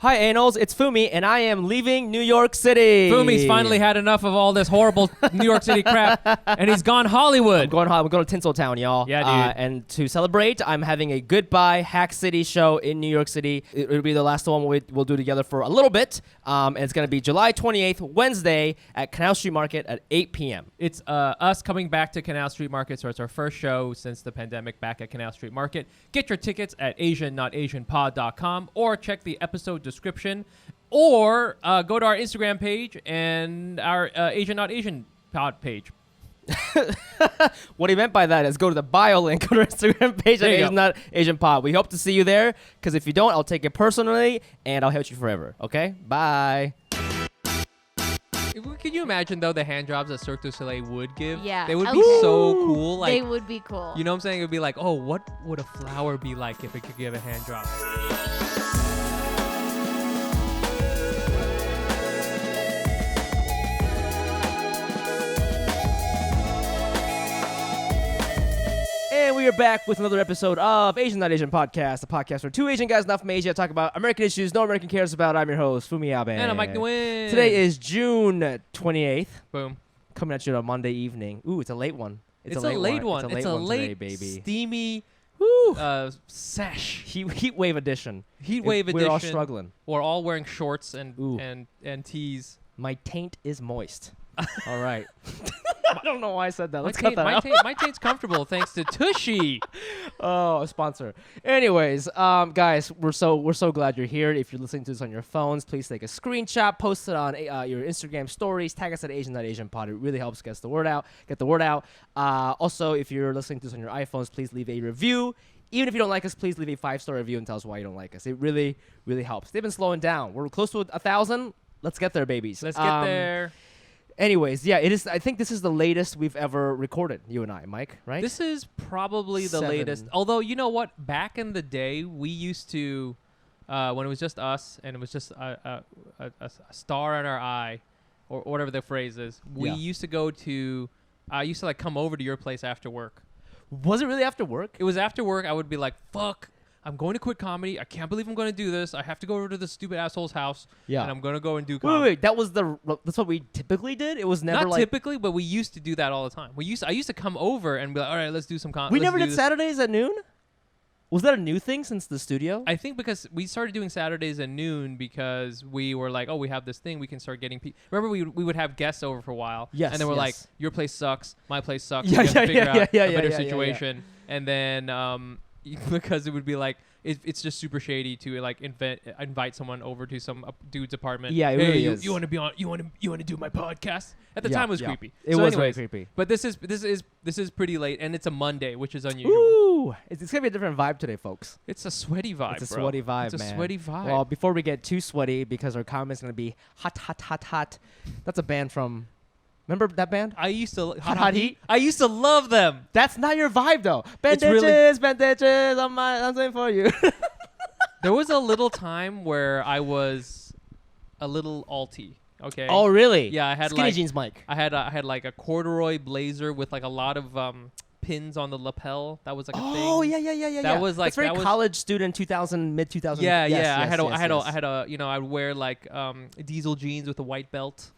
Hi, Anals. It's Fumi, and I am leaving New York City. Fumi's finally had enough of all this horrible New York City crap, and he's gone Hollywood. I'm going to Tinseltown, y'all. Yeah, dude. And to celebrate, I'm having a Goodbye Hack City show in New York City. It'll be the last one we'll do together for a little bit. And it's going to be July 28th, Wednesday, at Canal Street Market at 8 p.m. It's us coming back to Canal Street Market, so it's our first show since the pandemic back at Canal Street Market. Get your tickets at asiannotasianpod.com or check the episode description, or go to our Instagram page and our Asian Not Asian pod page. What he meant by that is go to the bio link on our Instagram page at Asian Not Asian Pod. We hope to see you there, because if you don't, I'll take it personally and I'll hate you forever. Okay? Bye. Can you imagine, though, the hand jobs that Cirque du Soleil would give? Yeah. They would be so cool. Like, they would be cool. You know what I'm saying? It would be like, oh, what would a flower be like if it could give a hand job? And we are back with another episode of Asian Not Asian Podcast, the podcast where two Asian guys not from Asia talk about American issues no American cares about. I'm your host, Fumi Abe. And I'm Mike Nguyen. Today is June 28th. Boom. Coming at you on a Monday evening. Ooh, it's a late one. It's a late one. It's a late today, baby. Steamy sesh. Heat wave edition. Heat wave edition. We're all struggling. We're all wearing shorts and tees. My taint is moist. All right. I don't know why I said that. Let's cut that out. My taint's comfortable thanks to Tushy. Oh, a sponsor. Anyways, guys, we're so glad you're here. If you're listening to this on your phones, please take a screenshot, post it on your Instagram stories, tag us at Asian Not Asian Pod. It really helps get the word out. Also, if you're listening to this on your iPhones, please leave a review. Even if you don't like us, please leave a 5-star review and tell us why you don't like us. It really, really helps. They've been slowing down. We're close to 1,000. Let's get there, babies. Let's get there. Anyways, yeah, it is. I think this is the latest we've ever recorded, you and I, Mike, right? This is probably the latest. Although, you know what? Back in the day, we used to, when it was just us and it was just a star in our eye, or whatever the phrase is, we used to go to, I used to like come over to your place after work. Was it really after work? It was after work. I would be like, fuck, I'm going to quit comedy. I can't believe I'm going to do this. I have to go over to this stupid asshole's house. Yeah. And I'm going to go and do comedy. Wait. That's what we typically did? It was never Not typically, but we used to do that all the time. I used to come over and be like, all right, let's do some comedy. We never did Saturdays at noon? Was that a new thing since the studio? I think because we started doing Saturdays at noon because we were like, oh, we have this thing. We can start getting people. Remember, we would have guests over for a while. Yes. And then we're like, your place sucks. My place sucks. Yeah, we have to figure out a better situation. Yeah. And then because it would be like, it's just super shady to like invite someone over to some dude's apartment. Yeah, it really is. You want to be on? You want to do my podcast? At the time, it was creepy. It was very creepy. But this is pretty late, and it's a Monday, which is unusual. Ooh, it's gonna be a different vibe today, folks. It's a sweaty vibe. It's a sweaty vibe, It's a man. sweaty vibe. Well, before we get too sweaty, because our comment's gonna be hot, hot, hot, hot. That's a band from. Remember that band? I used to Hot Heat. I used to love them. That's not your vibe though. Bandages, I'm saying for you. There was a little time where I was a little alty. Okay. Oh really? Yeah, I had skinny jeans, Mike. I had like a corduroy blazer with like a lot of pins on the lapel. That was like a thing. Oh yeah. That was like that's very college student 2000 mid 2000. Yeah. I had a I'd wear like diesel jeans with a white belt.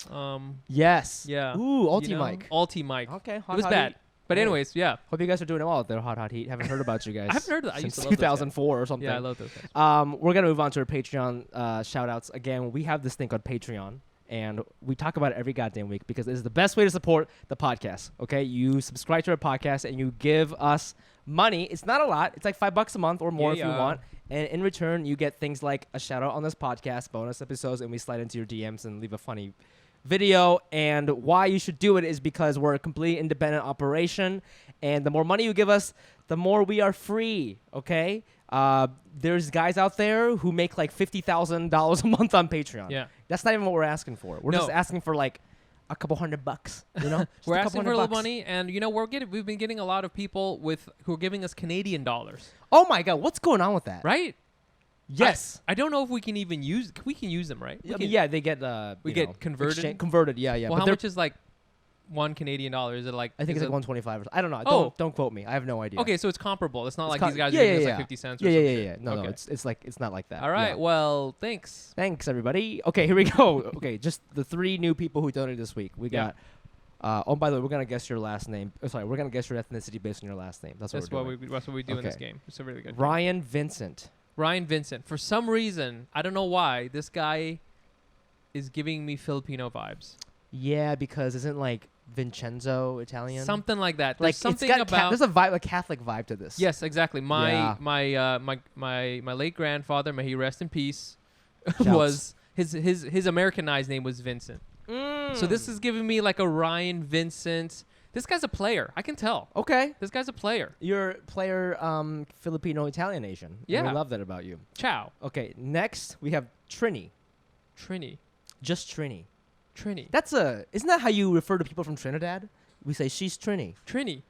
Yes. Yeah. Ooh, alty Mike. Alty Mike. Okay. It was bad. But anyways, yeah. Hope you guys are doing well out there, Hot Heat. Haven't heard about you guys. I haven't heard of that. I since used to love 2004 or something. Yeah, I love those guys. We're gonna move on to our Patreon shout outs. Again, we have this thing called Patreon, and we talk about it every goddamn week because it is the best way to support the podcast. Okay, you subscribe to our podcast and you give us money. It's not a lot. It's like $5 a month or more if you want. And in return, you get things like a shout out on this podcast, bonus episodes, and we slide into your DMs and leave a funny video. And why you should do it is because we're a completely independent operation, and the more money you give us, the more we are free. Okay, there's guys out there who make like $50,000 a month on Patreon. Yeah, that's not even what we're asking for. We're just asking for like a couple $100, you know. We're asking for a little money, and you know we've been getting a lot of people who are giving us Canadian dollars. Oh my God, what's going on with that? Right? Yes. I don't know if we can even we can use them, right? Yeah, they get get converted. Converted, yeah. Well, how much is like $1 Canadian? Is it like? I think is it's like it- 125. I don't know. Oh. Don't quote me. I have no idea. Okay, so it's comparable. It's not It's like co- these guys yeah, are giving yeah, us yeah. like 50 cents. Yeah, or yeah, some yeah, shit. yeah. No, okay. no. It's not like that. All right. Yeah. Well, thanks. Thanks, everybody. Okay, here we go. Okay, just the 3 new people who donated this week. We Yeah. got. Oh, by the way, we're gonna guess your last name. Oh, sorry, we're gonna guess your ethnicity based on your last name. That's That's what what we're doing. that's what we do in this Okay. game. It's a really good. Game. Ryan Vincent. Ryan Vincent. For some reason, I don't know why, this guy is giving me Filipino vibes. Yeah, because isn't like Vincenzo Italian? Something like that. There's like something it's got about. there's a vibe, a Catholic vibe to this. Yes, exactly. Yeah. My late grandfather, may he rest in peace, Shouts. was his Americanized name was Vincent. Mm. So this is giving me like a Ryan Vincent. This guy's a player. I can tell. okay. This guy's a player. You're player Filipino Italian Asian. And Yeah. we love that about you. Ciao. Okay, next we have Trini. Trini. Just Trini. Trini. Isn't that how you refer to people from Trinidad? We say she's Trini. Trini.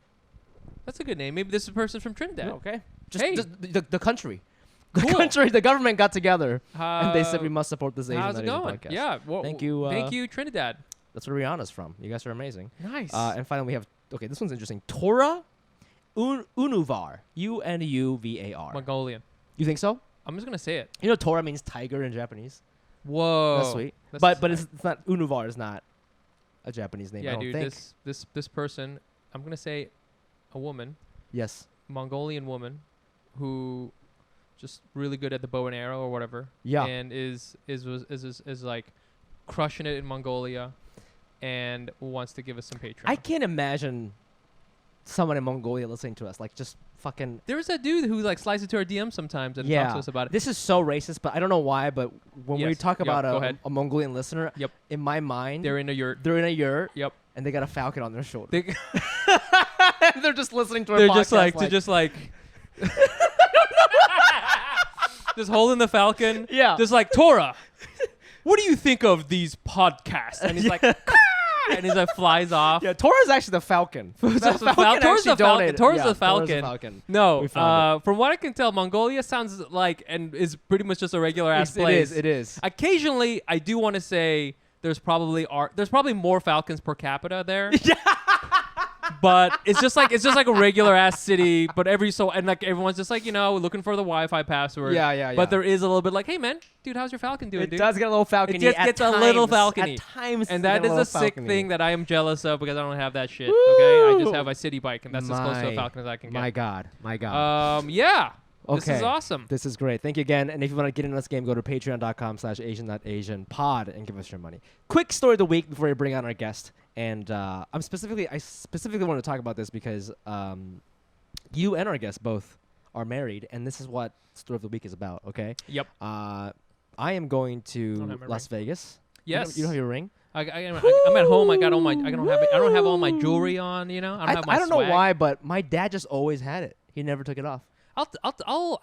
That's a good name. Maybe this is a person from Trinidad. Okay. Just Hey. the country. The Cool. country, the government got together and they said we must support this Asian How's it Not Asian going? podcast. Yeah. Well, Thank you, thank you, Trinidad. That's where Rihanna's from. You guys are amazing. Nice. And finally we have, okay, this one's interesting. Tora Unuvar. Unuvar. Mongolian. You think so? I'm just gonna say it. You know Tora means tiger in Japanese. Whoa. That's sweet. That's But tight. it's not, Unuvar is not a Japanese name, I Yeah, don't dude. think. This person. I'm gonna say a woman, Yes. Mongolian woman, who just really good at the bow and arrow or whatever. Yeah. And is like crushing it in Mongolia, and wants to give us some Patreon. I can't imagine someone in Mongolia listening to us. Like, just fucking. There's a dude who like slides into our DM sometimes and talks to us about it. This is so racist, but I don't know why. But when we Yes. talk Yep, about go ahead. a Mongolian listener, Yep. in my mind, They're in a yurt. they're in a yurt Yep. and they got a falcon on their shoulder. They, They're just listening to our they're podcast. just like just holding the falcon. Yeah. Just like, Tora, what do you think of these podcasts? And he's like, and he's like flies off. Yeah, Tora's actually the falcon. Tora's That the falcon Tora's actually the falcon. donated. Tora's Yeah, the falcon. No, We found from what I can tell, Mongolia sounds like and is pretty much just a regular ass place. It is. Occasionally, I do want to say there's probably more falcons per capita there. But it's just like a regular ass city. But like everyone's just like, looking for the Wi-Fi password. Yeah. But there is a little bit like, hey man, dude, how's your falcon doing, It dude? does get a little falcony. It just at gets a little times. falcony. At times, And they that get is a little sick falcony. thing that I am jealous of because I don't have that shit. Okay, I just Woo! have a city bike, and that's as close to a falcon as I can get. My God. Yeah. This Okay. is awesome. This is great. Thank you again. And if you want to get in this game, go to patreon.com/Asian.AsianPod and give us your money. Quick story of the week before we bring on our guest. And I specifically want to talk about this because you and our guest both are married, and this is what story of the week is about. Okay. Yep. I am going Don't to have my Las Vegas. Yes. You know your ring? I'm at home. I don't have all my jewelry on. I don't have my I don't know swag. why, but my dad just always had it. He never took it off. I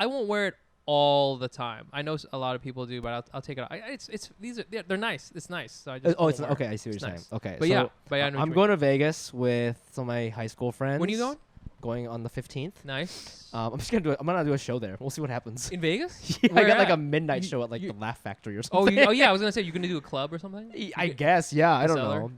won't wear it all the time. I know a lot of people do, but I'll take it off. They're nice. It's nice. So I just Oh, it's won't wear okay. it. I see what It's you're nice. saying. Okay, But so yeah, I know what I'm you mean. going to Vegas with some of my high school friends. When are you going? Going on the 15th. Nice. I'm gonna do a show there. We'll see what happens. In Vegas? Yeah, I Where got like at? a midnight show at like you- the Laugh Factory or Oh, something. yeah. I was gonna say you're gonna do a club or something. I guess, yeah. I The don't cellar? know.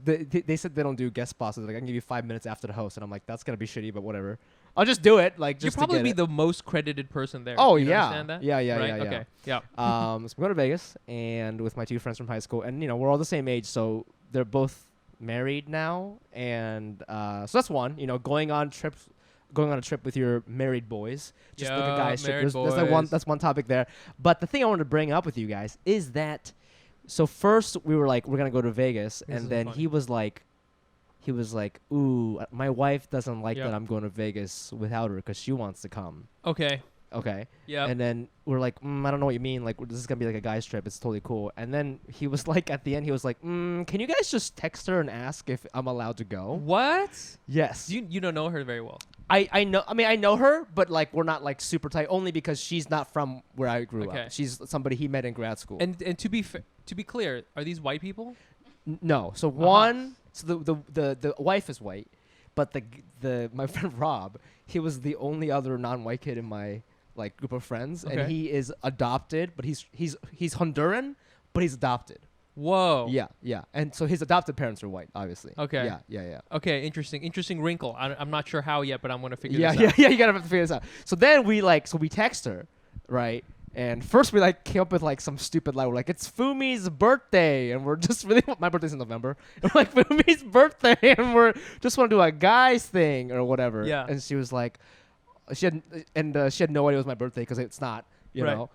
They said they don't do guest sponsors. Like I can give you 5 minutes after the host, and I'm like, that's gonna be shitty, but whatever. I'll just do it. Like You'll just probably to be get the most credited person there. Oh, You yeah. Understand that? Yeah, Right? yeah. Okay. Yeah. So I'm going to Vegas and with my two friends from high school, and we're all the same age, so they're both married now, and so that's one. Going on a trip with your married boys, just like a Yeah, guy's trip. married That's one topic there. But the thing I wanted to bring up with you guys is that. So first we were like, we're gonna go to Vegas, This and is then fun. he was like, ooh, my wife doesn't like Yep. that I'm going to Vegas without her because she wants to come. Okay. Okay. Yeah. And then we're like, I don't know what you mean. Like, this is going to be like a guy's trip. It's totally cool. And then he was like, at the end, he was like, can you guys just text her and ask if I'm allowed to go? What? Yes. You don't know her very well. I know. I mean, I know her, but like, we're not like super tight only because she's not from where I grew Okay. up. She's somebody he met in grad school. And to be clear, are these white people? No. So one, so the wife is white, but my friend Rob, he was the only other non-white kid in my group of friends, and Okay. he is adopted, but he's Honduran, but he's adopted. Whoa. Yeah. And so his adopted parents are white, obviously. Okay. Yeah. Okay, interesting wrinkle. I'm not sure how yet, but I'm gonna figure Yeah, this out. yeah. You gotta have to figure this out. So then we text her, right? And first we came up with some stupid lie. We're like, it's Fumi's birthday, and we're just really my birthday's in November. And we're like, Fumi's birthday, and we're just want to do a guy's thing or whatever. Yeah. And she was like, she had no idea it was my birthday because it's not, you Right. know.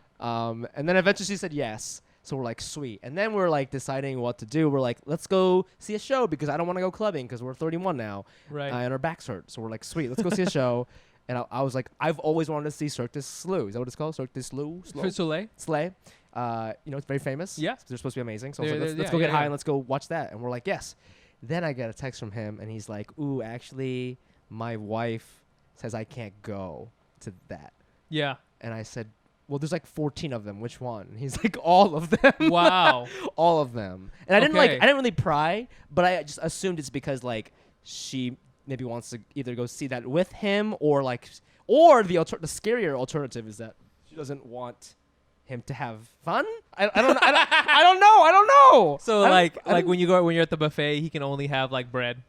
And then eventually she said yes. So we're like, sweet. And then we're deciding what to do. We're like, let's go see a show because I don't want to go clubbing because we're 31 now. Right. And our backs hurt. So we're like, sweet, let's go see a show. And I was like, I've always wanted to see Cirque du Soleil. Is that what it's called? Cirque du Soleil? Soleil. Sleigh. It's very famous. Yeah. They're supposed to be amazing. So I They're- was like, let's yeah, go get yeah, high yeah. and let's go watch that. And we're like, yes. Then I get a text from him and he's like, ooh, actually, my wife says I can't go to that. Yeah. And I said, well, there's 14 of them. Which one? And he's like, all of them. Wow. All of them. And I Okay. didn't really pry, but I just assumed it's because she maybe wants to either go see that with him or the scarier alternative is that she doesn't want him to have fun. I don't know. So I don't- when you're at the buffet, he can only have bread.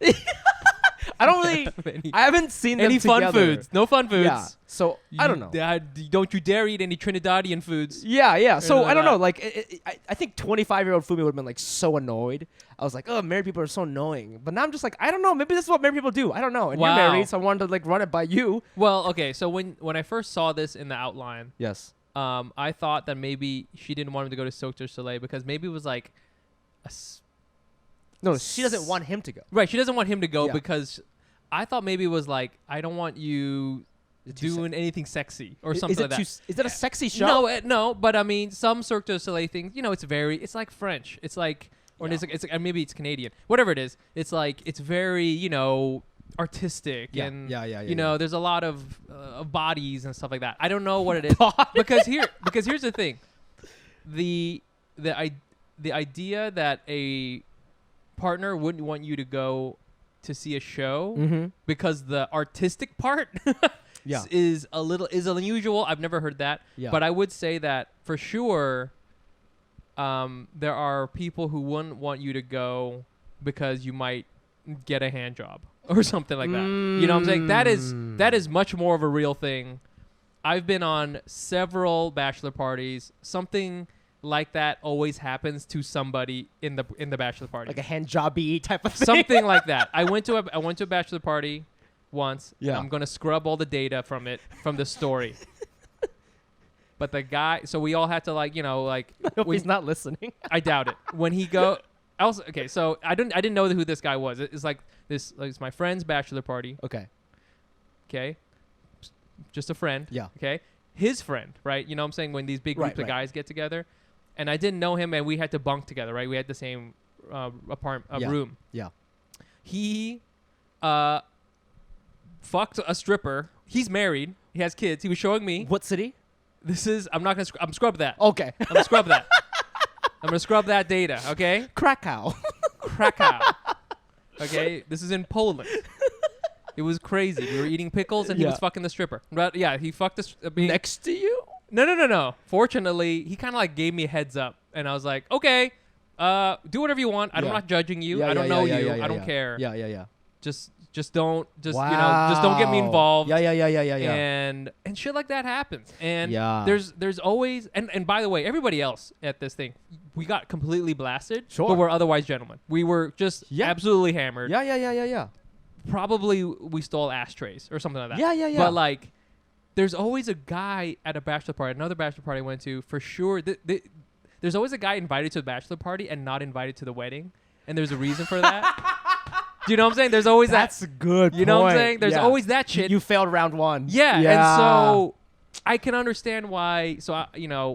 I don't really. Any- I haven't seen them Any fun together. foods? No fun foods. Yeah. So I don't know. Don't you dare eat any Trinidadian foods. Yeah. So Anything I don't know. like I think 25-year-old Fumi would have been so annoyed. I was like, oh, married people are so annoying. But now I'm just I don't know. Maybe this is what married people do. I don't know. And Wow. you're married, so I wanted to run it by you. Well, okay. So when I first saw this in the outline, Yes. I thought that maybe she didn't want him to go to Cirque du Soleil because maybe it was No, she doesn't want him to go. right. She doesn't want him to go Yeah. because I thought maybe it was I don't want you doing anything sexy or something like that. Is that a sexy show? No, no, but I mean, some Cirque du Soleil things, it's like French. It's or Yeah. it's maybe it's Canadian. Whatever it is, it's it's very, artistic Yeah. and Yeah. there's a lot of bodies and stuff like that. I don't know what it is because here's the thing. The idea that a partner wouldn't want you to go to see a show Mm-hmm. because the artistic part Yeah. is unusual. I've never heard that. Yeah. But I would say that for sure there are people who wouldn't want you to go because you might get a hand job or something like that. You know what I'm saying? That is much more of a real thing. I've been on several bachelor parties. Something like that always happens to somebody in the bachelor party. Like a hand jobby type of thing. Something like that. I went to a bachelor party once. Yeah. I'm gonna scrub all the data from the story. But the guy, so we all had to I hope he's not listening. I doubt it. When he okay, so I didn't know who this guy was. It's it's my friend's bachelor party. Okay. Okay, just a friend. Yeah. Okay, his friend, right? You know what I'm saying, when these big groups Right. of guys get together, and I didn't know him, and we had to bunk together, right? We had the same Yeah. room. Yeah. He fucked a stripper. He's married. He has kids. He was showing me. What city? I'm not gonna. I'm scrub that. Okay. I'm gonna scrub that. I'm gonna scrub that data. Okay. Krakow. Krakow. Okay. This is in Poland. It was crazy. We were eating pickles and he Yeah. was fucking the stripper. But yeah, he fucked this. Next to you? No. Fortunately, he kind of gave me a heads up, and I was like, okay, do whatever you want. I'm Yeah. not judging you. Yeah, I don't yeah, know yeah, you. yeah, yeah, I don't yeah. care. Yeah. Just don't just don't get me involved. Yeah. And shit like that happens. And Yeah. there's always and by the way, everybody else at this thing, we got completely blasted. Sure. But we're otherwise gentlemen. We were just Yeah. absolutely hammered. Yeah. Probably we stole ashtrays or something like that. Yeah. But there's always a guy at a bachelor party, another bachelor party I went to, for sure. There's always a guy invited to the bachelor party and not invited to the wedding. And there's a reason for that. Do you know what I'm saying? There's always That's a good You know what I'm point. saying? There's Yeah. always that shit. You failed round one. Yeah. And so I can understand why. So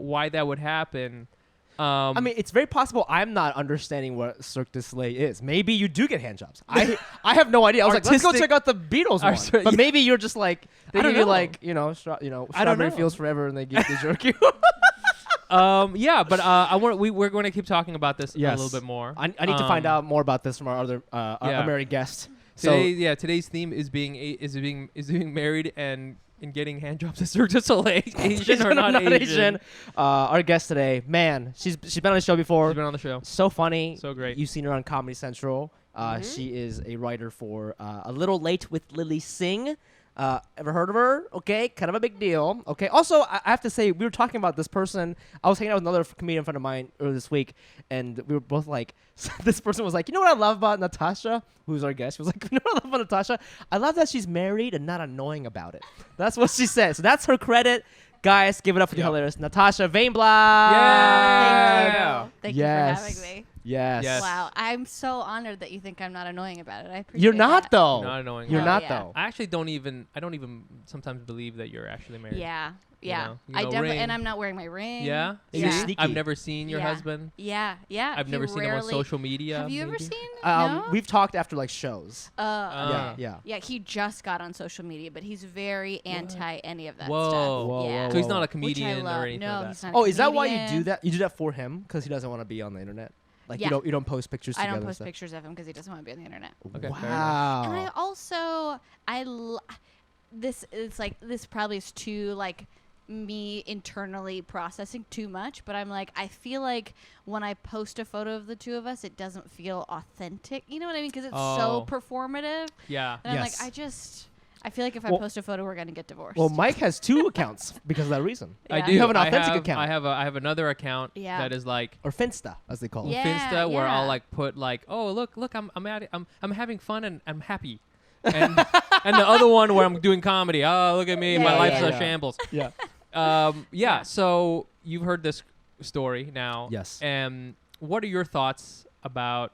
why that would happen. I mean, it's very possible I'm not understanding what Cirque du Soleil is. Maybe you do get hand jobs. I have no idea. I was like, let's go Artistic- check out the Beatles one. But maybe you're just they I don't give you know. strawberry know. fields forever, and they jerk you. Yeah, but we're going to keep talking about this a little bit more. I need to find out more about this from our other our married guest. Today's theme is being married and in getting hand jobs at Cirque du Soleil? Asian or not Asian? Our guest today, man, she's been on the show before. She's been on the show. So funny. So great. You've seen her on Comedy Central. She is a writer for A Little Late with Lily Singh. Ever heard of her? Okay, kind of a big deal. Okay. Also, I have to say, we were talking about this person. I was hanging out with another comedian friend of mine earlier this week, and we were both like, this person was like, you know what I love about Natasha, who's our guest? She was like, you know what I love about Natasha? I love that she's married and not annoying about it. That's what she said. So that's her credit. Guys, give it up for the hilarious Natasha VAYNBLAT. Yeah. Thank you for having me. Yes. Wow, I'm so honored that you think I'm not annoying about it. I appreciate You're not that. though. Not annoying. You're Oh, not yeah. though. I don't even sometimes believe that you're actually married. Yeah, You yeah. know, I definitely, ring. and I'm not wearing my ring. Yeah? You're Yeah. sneaky. I've never seen your Yeah. husband. Yeah, yeah. I've he never seen him on rarely- social media. Have you ever maybe? seen? No. We've talked after like shows. Yeah. Yeah, he just got on social media, but he's very anti any of that Whoa. stuff. Whoa, yeah. whoa, So he's whoa. not a Which I comedian love. or anything No, like he's that. not. Oh, is that why you do comedian. that? You do that for him because he doesn't want to be on the internet. Like Yeah. you don't post pictures I together. don't and post stuff? pictures of him because he doesn't want to be on the internet. Okay, fair Wow. And I also this probably is too like me internally processing too much, but I'm like, I feel like when I post a photo of the two of us, it doesn't feel authentic. You know what I mean? Because it's so Oh. performative. Yeah. And Yes. I'm like, I feel like if I Well- post a photo, we're gonna get divorced. Well, Mike has two accounts because of that reason. I Yeah. do. You have an I authentic account. I have another account Yeah. that is like Or Finsta, as they call it. Yeah. Finsta, where I'll yeah. like put like, oh look, I'm having fun and I'm happy, and and the other one where I'm doing comedy. Oh look at me, Yeah, my yeah, life's yeah. a shambles. Yeah. Yeah. So you've heard this story now. Yes. And what are your thoughts about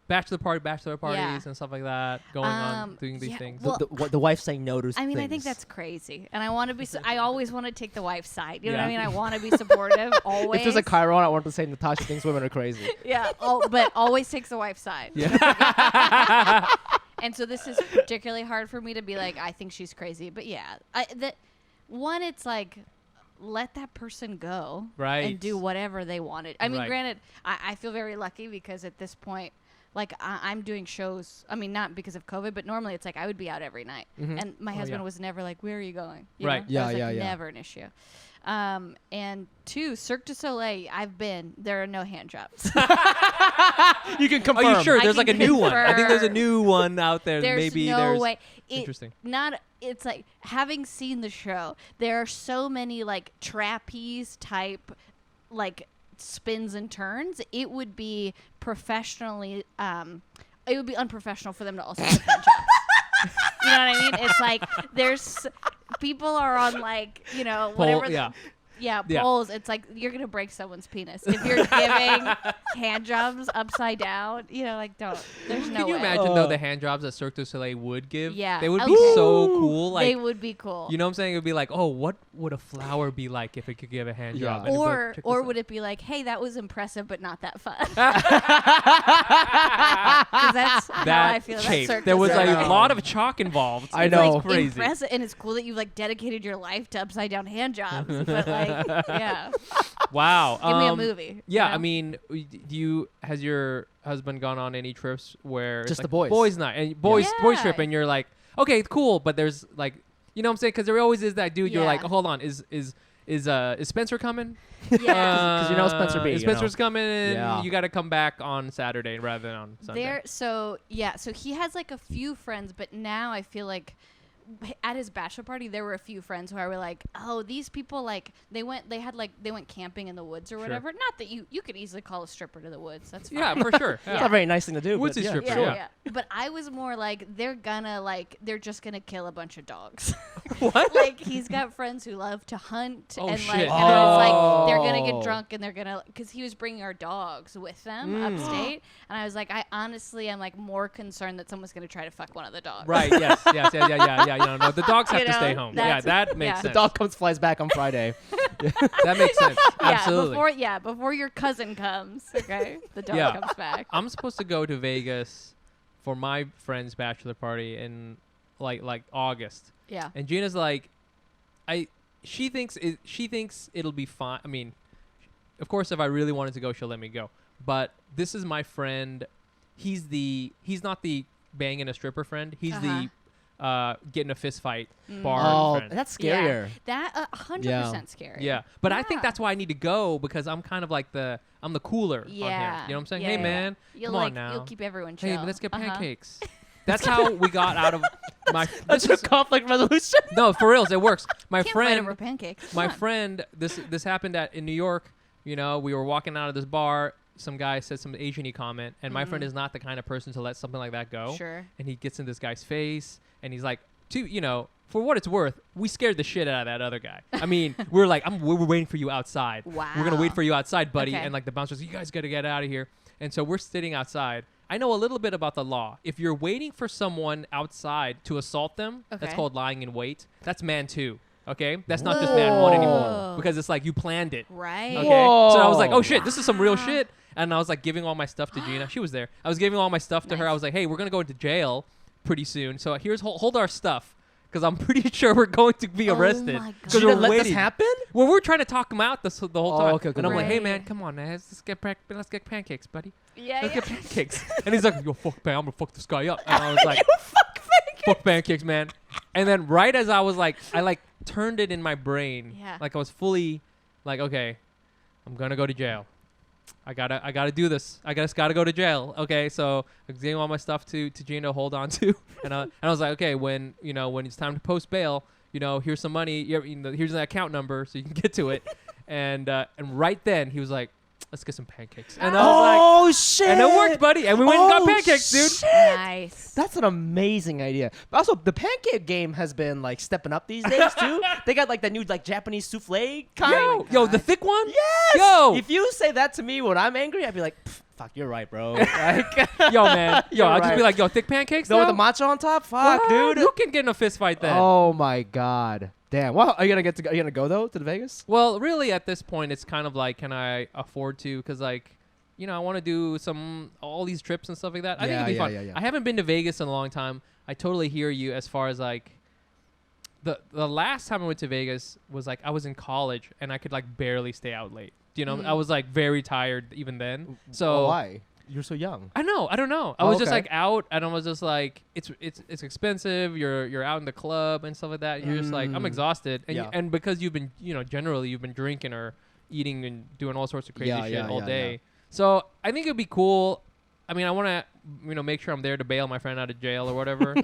bachelor parties Yeah. and stuff like that going on, doing these yeah, things? well, The wife saying no to I mean, I think things. that's crazy, and I want to be. I always want to take the wife's side. You know what I Yeah. mean? I want to be supportive always. If there's a Chiron, I want to say Natasha thinks women are crazy. Yeah, but always takes the wife's side. Yeah. And so this is particularly hard for me to be like, I think she's crazy. But yeah, it's like, let that person go Right. and do whatever they wanted. I mean, Right. granted, I feel very lucky because at this point, like I'm doing shows. I mean, not because of COVID, but normally it's like I would be out every night, Mhm. and my Oh, husband yeah. was never like, "Where are you going?" You Right. know? Yeah, That was, yeah, like, yeah. Never an issue. And two, Cirque du Soleil. I've been. There are no hand jobs. You can Are confirm. you sure? I There's like a can new one. I think there's a confirm. new one out there. There's Maybe no there's way. interesting. It's like having seen the show, there are so many like trapeze type like spins and turns. It would be professionally it would be unprofessional for them to also put hand jobs. You know what I mean? It's like there's people are on like, you know, whatever yeah. yeah, Yeah. poles. It's like you're gonna break someone's penis if you're giving hand jobs upside down. You know, like don't. There's no Can you way. imagine though the hand jobs that Cirque du Soleil would give? Yeah. They would be Okay. so cool. Like they would be cool. you know what I'm saying? It would be like, oh, what would a flower be like if it could give a hand Yeah. job? And it'd be like, Or check or this would out. it be like, hey, that was impressive, but not that fun? that Because that's how I feel about tape. Cirque There du was a Soleil. lot of chalk involved. I It's, know. like, Crazy. impressive, and it's cool that you like dedicated your life to upside down hand jobs. But like, yeah, Wow. give me a movie. Yeah, you know? I mean, has your husband gone on any trips where it's Just the like boys. boys night and boys Yeah. trip, and you're like, okay, cool, but there's like, you know what I'm saying? Because there always is that dude. You're Yeah. like, hold on, is Spencer coming? yeah. Because you know Spencer B, Is you know. Spencer's coming, and Yeah. you got to come back on Saturday rather than on Sunday. So he has like a few friends, but now I feel like at his bachelor party there were a few friends who I were like, oh, these people like they went camping in the woods or Sure. whatever. Not that you could easily call a stripper to the woods. That's fine. Yeah, for sure. It's Yeah. not a very nice thing to do. Woods but is yeah, stripper, for Yeah, sure. yeah. But I was more like they're just gonna kill a bunch of dogs. What? Like he's got friends who love to hunt Oh, and shit. like and it's like they're gonna Oh. get drunk and they're gonna because he was bringing our dogs with them upstate and I was like I honestly am like more concerned that someone's gonna try to fuck one of the dogs. Right. Yes. Yeah. No, the dogs have You to know, stay home. Yeah, that's- that makes yeah. sense. The dog flies back on Friday. That makes sense. Absolutely. Before your cousin comes, okay, the dog Yeah. comes back. I'm supposed to go to Vegas for my friend's bachelor party in like August, Yeah. and Gina's like, she thinks it'll be fine. I mean, of course, if I really wanted to go, she'll let me go. But this is my friend. He's not the banging a stripper friend. He's Uh-huh. get in a fist fight. Mm. Bar Oh, friend. that's scarier. That 100% Yeah. scary. Yeah, but I think Yeah. that's why I need to go because I'm kind of like I'm the cooler on him. You know what I'm saying? Yeah, Hey yeah. man, You'll come on like now. you'll keep everyone chill. Hey, let's get Uh-huh. pancakes. That's how we got out of my. That's your conflict resolution. No, for reals, it works. My Can't fight over friend, pancakes. my Come on. friend, this happened in New York. You know, we were walking out of this bar. Some guy said some Asian-y comment, and my friend is not the kind of person to let something like that go. Sure. And he gets in this guy's face, and he's like, you know, for what it's worth, we scared the shit out of that other guy. I mean, we're like, we're waiting for you outside. Wow. We're gonna wait for you outside, buddy. Okay. And like the bouncer's, you guys gotta get out of here. And so we're sitting outside. I know a little bit about the law. If you're waiting for someone outside to assault them, that's Okay. called lying in wait. That's man 2. Okay, that's not just man 1 anymore Whoa. because it's like you planned it. Right. Okay, so I was like, Whoa. oh shit, this is some real Wow. shit. And I was like giving all my stuff to Gina. She was there. I was giving all my stuff to her. Nice. I was like, hey, we're gonna go into jail pretty soon. So here's hold our stuff because I'm pretty sure we're going to be Oh arrested. my 'Cause God. She we're didn't let this waiting. happen? Well, we're trying to talk him out the whole Oh, time. okay, okay, and I'm like, hey right. man, come on, man, let's get pancakes, buddy. Yeah. Let's yeah. get pancakes. And he's like, yo, fuck, man, I'm gonna fuck this guy up. And I was like, fuck pancakes, man. And then right as I was like, I like turned it in my brain. Yeah. Like I was fully like, okay, I'm gonna go to jail. I gotta do this. I just gotta go to jail. Okay, so I gave all my stuff to Gina to hold on to, and I was like, okay, when it's time to post bail, here's some money. Here's an account number so you can get to it, and right then he was like, let's get some pancakes, and I was like, Oh shit! and it worked, buddy, and we went and got pancakes, dude. shit. Nice. That's an amazing idea. But also, the pancake game has been like stepping up these days too. They got like the new like Japanese souffle kind. Yo, the thick one. Yes. Yo. If you say that to me when I'm angry, I'd be like, "Fuck, you're right, bro." Like, Yo, man. Yo, You're I'll just right. be like, yo, thick pancakes. no, with now? the matcha on top. Fuck, What? dude. You can get in a fist fight then. Oh my god. Damn. Well, are you gonna go though to the Vegas? Well, really, at this point, it's kind of like, can I afford to? Because like, I want to do all these trips and stuff like that. I think it'd be fun. Yeah. I haven't been to Vegas in a long time. I totally hear you as far as like, the last time I went to Vegas was like I was in college and I could like barely stay out late. I was like very tired even then. So why? You're so young. I know. I don't know. I Oh, was just okay. like out, and I was just like, it's expensive. You're out in the club and stuff like that. You're just like, I'm exhausted, and Yeah. and because you've been generally you've been drinking or eating and doing all sorts of crazy shit all day. Yeah. So I think it'd be cool. I mean, I want to make sure I'm there to bail my friend out of jail or whatever.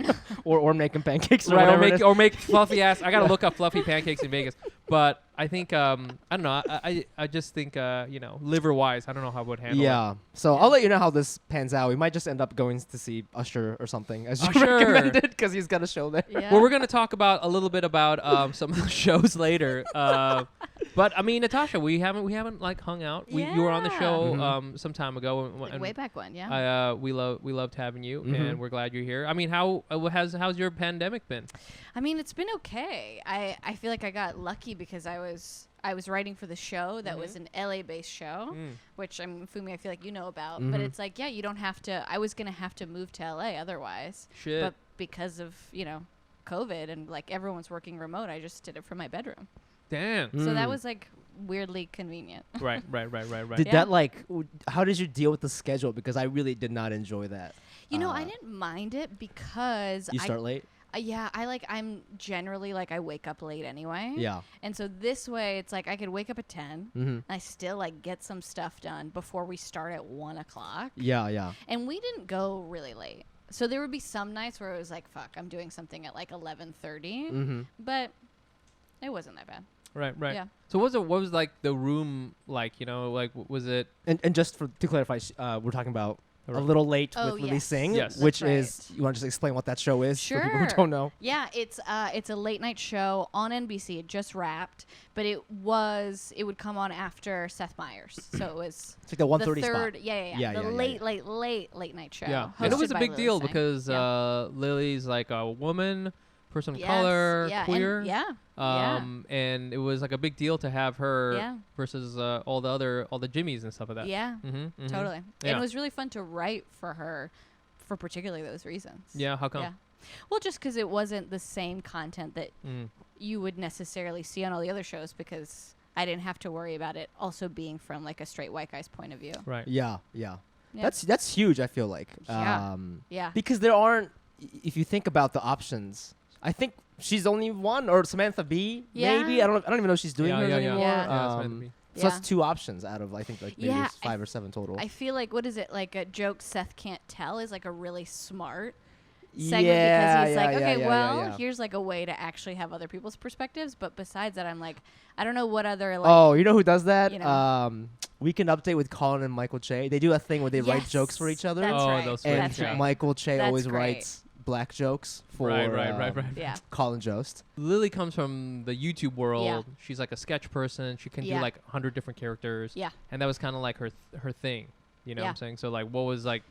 Or making pancakes or Right, whatever it is. or make fluffy ass. I gotta look up fluffy pancakes in Vegas, but I think I don't know. I just think liver wise, I don't know how I would handle it. Yeah. So I'll let you know how this pans out. We might just end up going to see Usher or something, as you Usher. recommended, because he's got a show there. Yeah. Well, we're gonna talk about a little bit about some of the shows later. But I mean, Natasha, we haven't like hung out. You were on the Yeah. show Mhm. some time ago, and Way back when, yeah. we loved having you, Mhm. and we're glad you're here. I mean, how's your pandemic been? I mean, it's been okay. I feel like I got lucky because I was writing for the show that was an LA-based show, which Fumi, I feel like you know about. But Mhm. it's like, yeah, you don't have to. I was gonna have to move to LA otherwise, Shit. but because of COVID and like everyone's working remote, I just did it from my bedroom. Damn. So that Mm. was like weirdly convenient. Right. Did Yeah. that like? How did you deal with the schedule? Because I really did not enjoy that. I didn't mind it because You start late. I'm generally like I wake up late anyway. Yeah. And so this way, it's like I could wake up at 10. Mm-hmm. And I still like get some stuff done before we start at 1 o'clock. Yeah. And we didn't go really late. So there would be some nights where it was like, fuck, I'm doing something at like 11:30. Mm-hmm. But it wasn't that bad. Right. Yeah. So what was like the room like? Was it? And just to clarify, we're talking about A Little Late Oh, with Lily yes. Singh, Yes. which That's is, you want to just explain what that show is for people who Sure. don't know? Yeah, it's a late night show on NBC. It just wrapped, but it would come on after Seth Meyers. So it was It's like the 1:30 the spot. third, yeah. Yeah, The yeah, late night show. Yeah. And it was hosted a by big Lily deal Singh. because Yeah. Lily's like a woman, person of Yes, color, yeah, queer. and yeah. And it was like a big deal to have her Yeah. versus all the Jimmys and stuff like that. Yeah, Mm-hmm, totally. And Yeah. it was really fun to write for her for particularly those reasons. Yeah. How come? Yeah. Well, just because it wasn't the same content that Mm. you would necessarily see on all the other shows, because I didn't have to worry about it also being from like a straight white guy's point of view. Right. Yeah. Yeah. That's huge, I feel like. Yeah. Yeah. Because there aren't, if you think about the options, I think she's only one, or Samantha Bee, Yeah. maybe. I don't even know if she's doing hers anymore. Yeah. Samantha Bee. So that's 2 options out of I think like maybe Yeah, there's 5 or 7 total. I feel like what is it like a joke Seth can't tell is like a really smart segment yeah, because he's like, okay, yeah. here's like a way to actually have other people's perspectives. But besides that, I'm like, I don't know what other like. Oh, you know who does that? you know. Weekend Update with Colin and Michael Che. They do a thing where they write jokes for each other. That's Oh, right. those and That's friends, right. Michael Che That's always great. writes black jokes for Right. Yeah. Colin Jost. Lily comes from the YouTube world. Yeah. She's like a sketch person. She can do Yeah. like 100 different characters. Yeah. And that was kind of like her thing. You know what Yeah. I'm saying? So like, what was like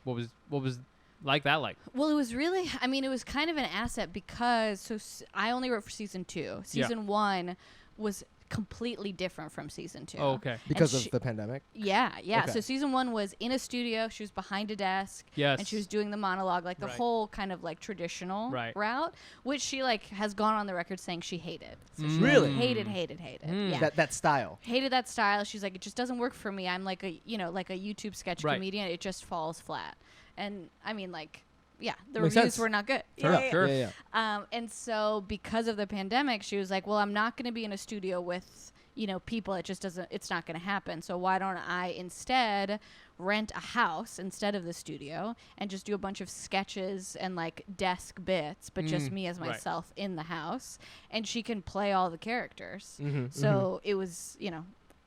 that like? Well, it was really. I mean, it was kind of an asset because I only wrote for season 2. Season 1 was completely different from season 2. Oh, okay. Because she- of the pandemic? Yeah. Okay. So season 1 was in a studio. She was behind a desk. Yes. And she was doing the monologue, like the Right. whole kind of like traditional Right. route, which she like has gone on the record saying she hated. So she Really? hated. Mm. Yeah. That style. Hated that style. She's like, it just doesn't work for me. I'm like a like a YouTube sketch Right. comedian. It just falls flat. And I mean, like, yeah, the Makes reviews sense. were not good. Sure. Yeah. And so because of the pandemic, she was like, well, I'm not going to be in a studio with, people. It just doesn't, it's not going to happen. So why don't I instead rent a house instead of the studio and just do a bunch of sketches and like desk bits, but just me as right. myself in the house. And she can play all the characters. Mm-hmm, So it was,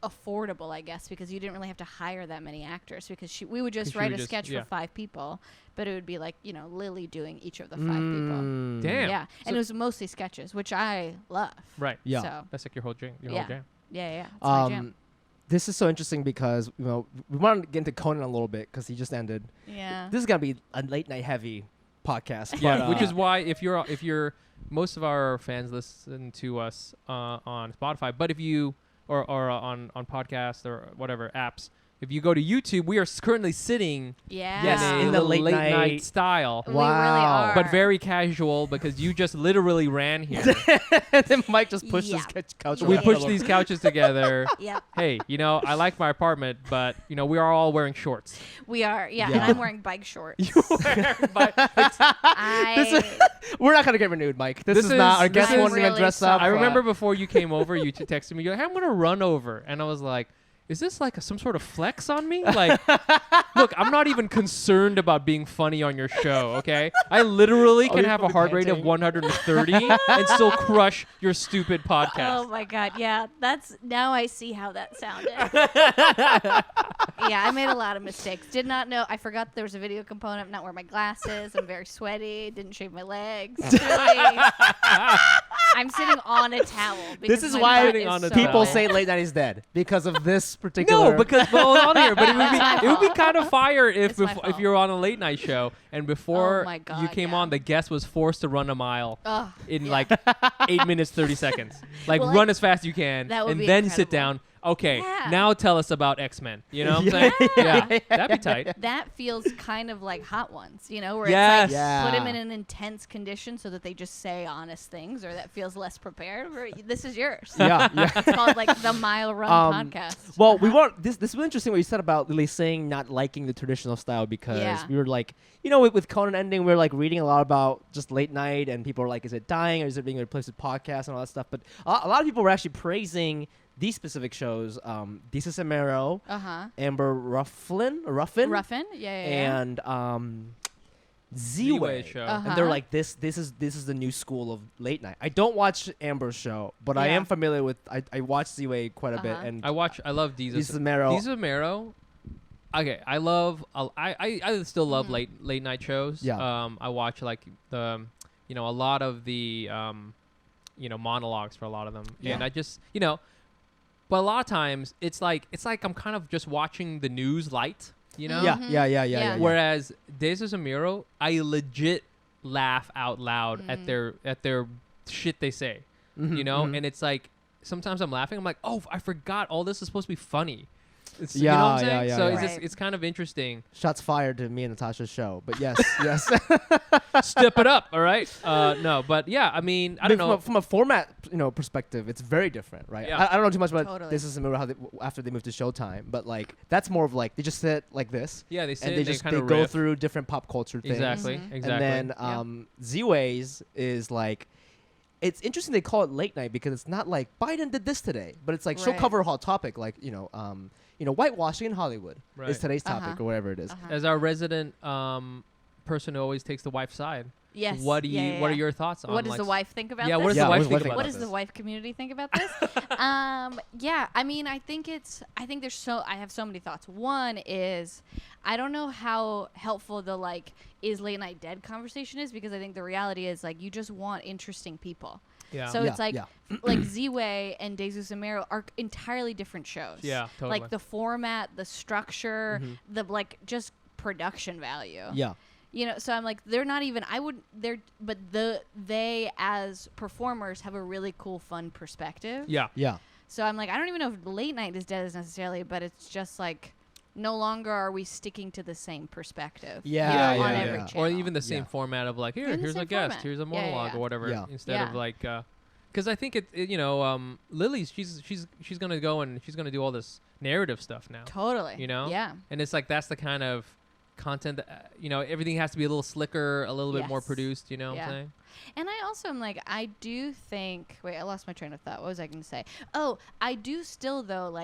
affordable, I guess, because you didn't really have to hire that many actors because we would just 'Cause she write would a just- sketch yeah. for 5 people, but it would be like, Lily doing each of the 5 people. Mm. Damn. Yeah. And So- it was mostly sketches, which I love. Right. Yeah. So, That's like your whole jam. Yeah. Whole jam. yeah. It's my jam. This is so interesting because we want to get into Conan a little bit because he just ended. Yeah. This is gonna be a late night heavy podcast. Yeah. but, Which is why if you're most of our fans listen to us on Spotify, but if you or on podcasts or whatever apps, if you go to YouTube, we are currently sitting Yeah. Yes, in a in the late late night night. style. We really Wow. are. But very casual because you just literally ran here. and then Mike just pushed Yeah. his couch. We away. pushed these couches together. Yep. Hey, I like my apartment, but we are all wearing shorts. We are. Yeah. Yeah. And I'm wearing bike shorts. But We're not gonna get renewed, Mike. This This is not. Our is- guest this won't is even really dress up. I remember before you came over, you texted me. You're like, "Hey, I'm gonna run over," and I was like, "Is this like some sort of flex on me?" Like, look, I'm not even concerned about being funny on your show. Okay, I literally can you're have a probably heart rate of panting. 130 and still crush your stupid podcast. Oh my God. Yeah. Now I see how that sounded. Yeah. I made a lot of mistakes. Did not know. I forgot there was a video component. I'm not wearing my glasses. I'm very sweaty. Didn't shave my legs. Really. I'm sitting on a towel. Because This is my why butt is so people wet. say late night is dead because of this particular. No, because hold on here. But That's it would be my kind of fire It's my if fault. you're on a late night show and before Oh my God, you came yeah. on, the guest was forced to run a mile Ugh, in yeah. like 8 minutes 30 seconds. Like Well, run as fast as you can, that would and be then sit incredible. down. Okay, Yeah. now tell us about X-Men. You know what I'm Yeah. saying? Yeah, that'd be tight. That feels kind of like Hot Ones, where Yes. it's like Yeah. put them in an intense condition so that they just say honest things, or that feels less prepared. This is yours. Yeah. It's called like the Mile Run podcast. Well, we want this. This is really interesting what you said about Lily saying not liking the traditional style because Yeah. we were like, with Conan ending, we were like reading a lot about just late night, and people were like, is it dying or is it being replaced with podcasts and all that stuff? But a lot of people were actually praising these specific shows. Disa Samero, Amber Ruffin, Ruffin, yeah. and Z-Way Z-Way. show. And they're like, this is the new school of late night. I don't watch Amber's show, but I Yeah. am familiar with. I watch Z-Way quite a bit, and I love Disa Samero. Samero. Okay, I still love late night shows. Yeah. I watch like a lot of the monologues for a lot of them, Yeah. and I just but a lot of times it's like I'm kind of just watching the news light, Mhm. Yeah. Whereas Desa Zamiro, I legit laugh out loud at their shit they say, Mhm, mhm. and it's like sometimes I'm laughing. I'm like, oh, I forgot all this is supposed to be funny. It's, you know what I'm Yeah, saying? yeah, so yeah. it's just, Right. it's kind of interesting. Shots fired to me and Natasha's show, but yes, yes. Step it up, all right? No, but yeah, I mean, I don't know. From a format, perspective, it's very different, right? Yeah. I don't know too much about Totally. This is similar how after they moved to Showtime, but like that's more of like they just sit like this, Yeah, they sit and and they just kind they of go riff. through different pop culture things. Exactly, Mhm. exactly. And then Z-Ways is like, it's interesting they call it late night because it's not like Biden did this today, but it's like she'll Right. cover a hot topic like whitewashing in Hollywood Right. is today's topic Uh-huh. or whatever it is. As our resident person who always takes the wife's side, Yes. what do you? Yeah, yeah, What are yeah. your thoughts on? What does like, the wife think about Yeah, this? what does Yeah, the what wife does think the wife about What this? does the wife community think about this? Yeah, I mean, I think I have so many thoughts. One is, I don't know how helpful the is late night dead conversation is, because I think the reality is you just want interesting people. Yeah. So Yeah, it's like yeah. like Z-Way and Jesus and Mero are entirely different shows. Yeah, totally. Like the format, the structure, Mhm. the just production value. Yeah. So I'm like, they're not even, they as performers have a really cool, fun perspective. Yeah. Yeah. So I'm like, I don't even know if late night is dead necessarily, but it's just like, no longer are we sticking to the same perspective. Yeah, on yeah, every yeah. channel. Or even the same Yeah. format of like, In the here's a same guest, format. here's a Yeah, yeah, monologue yeah. or whatever, Yeah. instead of Yeah. like, because I think Lily's she's gonna go and she's gonna do all this narrative stuff now, Totally. you know? Yeah. and it's like that's the kind of content that everything has to be a little slicker, a little bit more Yes. produced. You know what Yeah. I'm saying? And I also am like, I do think, wait, I lost my train of thought. What was I going to say? Oh, I do still, though,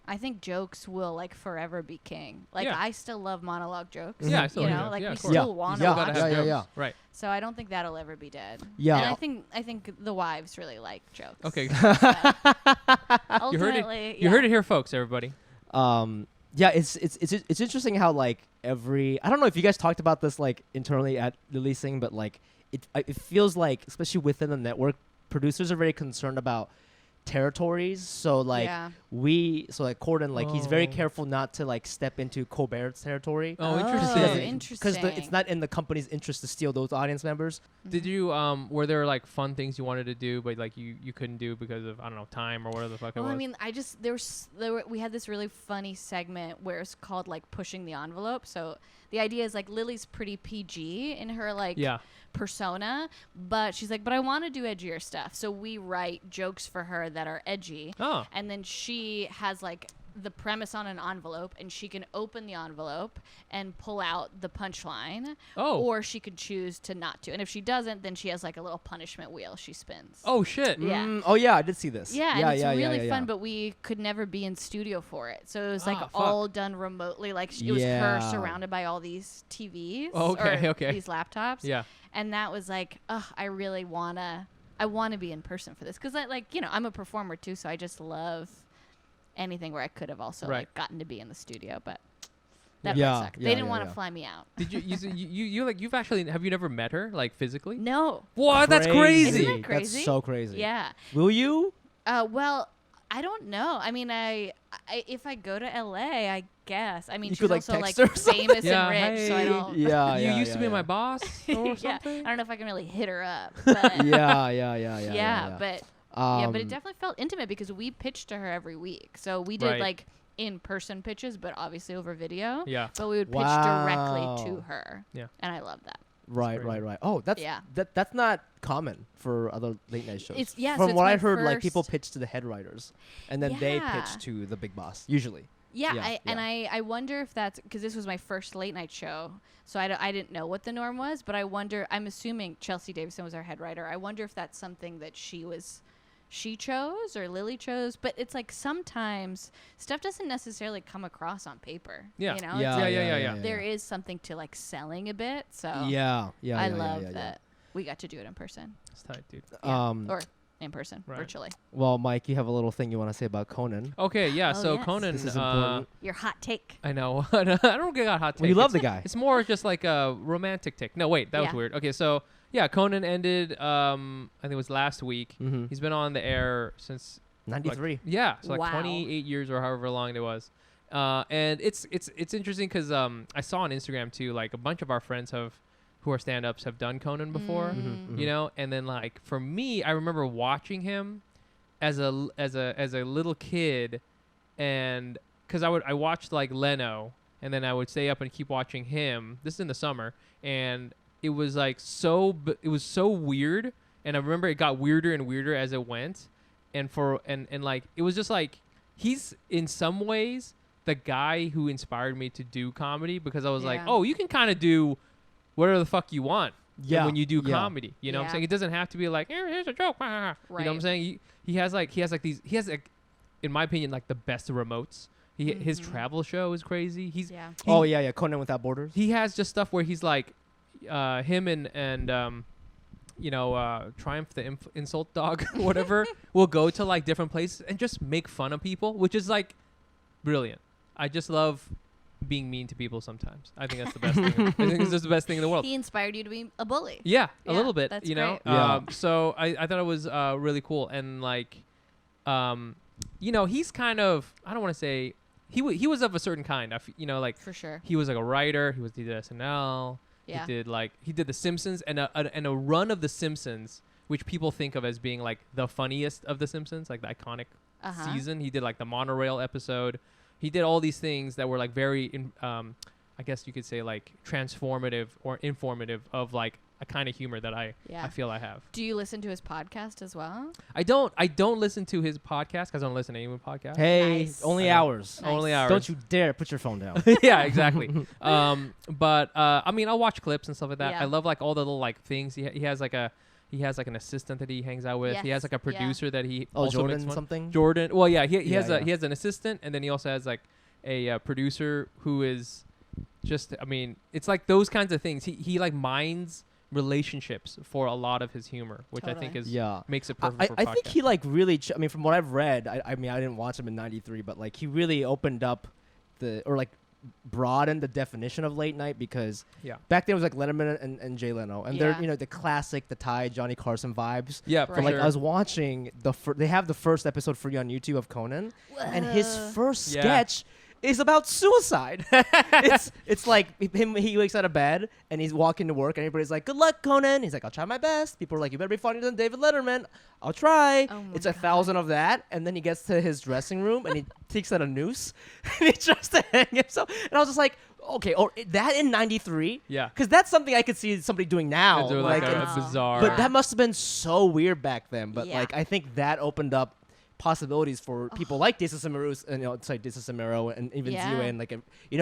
I think jokes will, forever be king. Yeah. I still love monologue jokes. Yeah, I still you like know, jokes. like Yeah, we of course. Yeah. still want to Yeah. watch Gotta Yeah, have yeah, jokes. yeah. Right. So I don't think that'll ever be dead. Yeah. And I think the wives really like jokes. Okay. Ultimately, You heard it. yeah. You heard it here, folks. Everybody. Yeah, it's interesting how I don't know if you guys talked about this internally at Lily Singh, but it feels like, especially within the network, producers are very concerned about territories. So Yeah. Corden, he's very Oh. careful not to step into Colbert's territory. Oh, interesting. Because it's not in the company's interest to steal those audience members. Did you were there fun things you wanted to do but you couldn't do because of, I don't know, time or whatever the fuck it Well, was? I mean, we had this really funny segment where it's called pushing the envelope. So the idea is Lily's pretty PG in her yeah. persona, but she's like, but I want to do edgier stuff. So we write jokes for her that are edgy. Oh. And then she has the premise on an envelope, and she can open the envelope and pull out the punchline. Oh. Or she could choose to not to. And if she doesn't, then she has a little punishment wheel she spins. Oh shit. Yeah. Oh yeah, I did see this. Yeah, yeah, and it's yeah, really yeah, fun, yeah. but we could never be in studio for it. So it was Ah, fuck. all done remotely. It was her Yeah. surrounded by all these TVs. Oh, okay, or okay. These laptops. Yeah. And that was I really wanna be in person for this, because I'm a performer too, so I just love anything where I could have also Right. gotten to be in the studio, but that Yeah, part sucked. yeah, They didn't yeah, want to yeah. fly me out. Did you've actually, have you never met her physically? No. What? That's crazy. Isn't that crazy? That's so crazy. Yeah. Will you? Well, I don't know. I mean, I if I go to LA, I guess. I mean, You she's could, also text her or something. famous Yeah, and rich, so I hey. don't. Yeah, You yeah, used yeah, to be yeah. my boss or Yeah, something? I don't know if I can really hit her up, but Yeah, but but it definitely felt intimate because we pitched to her every week. So we did Right. in-person pitches, but obviously over video. Yeah. But we would pitch Wow. directly to her. Yeah. And I love that. Right. Oh, that's Yeah. that's not common for other late night shows. It's- yeah, so From it's what my I heard, people first- pitch to the head writers, and then they Yeah. pitch to the big boss usually. Yeah, Yeah, and I wonder if that's because this was my first late night show, so I didn't know what the norm was, but I'm assuming Chelsea Davison was our head writer. I wonder if that's something that she chose or Lily chose, but it's sometimes stuff doesn't necessarily come across on paper. Yeah. You know? Yeah, It's there is something to selling a bit, so Yeah. I love that we got to do it in person. It's tight, dude. Yeah. Or in person, Right. virtually. Well, Mike, you have a little thing you want to say about Conan. Okay, yeah. Oh, So yes. Conan, This is important. Your hot take. I know. I don't get hot take. Well, you love It's- the guy. It's more just like a romantic take. No, wait, that was Yeah. weird. Okay, so yeah, Conan ended. I think it was last week. Mm-hmm. He's been on the air since 93. yeah, so Wow. 28 years or however long it was. And it's interesting because I saw on Instagram too, a bunch of our friends who are stand-ups have done Conan before, Mhm, you know. And then for me, I remember watching him as a little kid, and because I watched like Leno, and then I would stay up and keep watching him. This is in the summer, and it was like it was so weird, and I remember it got weirder and weirder as it went, and like it was just like he's in some ways the guy who inspired me to do comedy, because I was like, oh, you can kind of do whatever the fuck you want when you do comedy. You know what I'm saying? It doesn't have to be like, here's a joke. Right. You know what I'm saying? He has like in my opinion, like the best remotes. His travel show is crazy. Conan Without Borders. He has just stuff where he's like, him and Triumph the Insult Dog, whatever, will go to like different places and just make fun of people, which is like brilliant. I just love being mean to people sometimes. I think that's the best thing. I think it's just the best thing in the world. He inspired you to be a bully. Yeah, a little bit. That's you know. great. So I thought it was really cool, and like, he's kind of, I don't want to say he was of a certain kind. Like for sure. He was like a writer. He did SNL. Yeah. He did The Simpsons and a run of The Simpsons, which people think of as being like the funniest of The Simpsons, like the iconic season. He did like the monorail episode. He did all these things that were like very, I guess you could say like transformative or informative of like a kind of humor that I feel I have. Do you listen to his podcast as well? I don't listen to his podcast because I don't listen to anyone's podcast. Hey, only hours. Nice. Only hours. Don't you dare put your phone down. Yeah, exactly. But I mean, I'll watch clips and stuff like that. Yeah. I love like all the little like things. He has like an assistant that he hangs out with. Yes. He has like a producer that he also Jordan makes fun. something. Jordan. Well, yeah, he has Yeah. he has an assistant, and then he also has like a producer who is just. I mean, it's like those kinds of things. He like minds relationships for a lot of his humor, which I think is makes it perfect for I podcast. think he like really I mean, from what I've read, I mean, I didn't watch him in '93, but like he really opened up broadened the definition of late night, because back then it was like Letterman and Jay Leno, and they're the classic, the Ty, Johnny Carson vibes. Yeah, But like I was watching they have the first episode free on YouTube of Conan, and his first sketch is about suicide. it's like he wakes out of bed and he's walking to work and everybody's like, good luck, Conan. He's like, I'll try my best. People are like, you better be funnier than David Letterman. I'll try. It's 1,000 of that, and then he gets to his dressing room and he takes out a noose and he tries to hang himself. And I was just like, okay, that in '93? Yeah. Because that's something I could see somebody doing now. Like a bizarre. But that must have been so weird back then. But like I think that opened up possibilities for people like Desa Samiro and even Ziwe, and like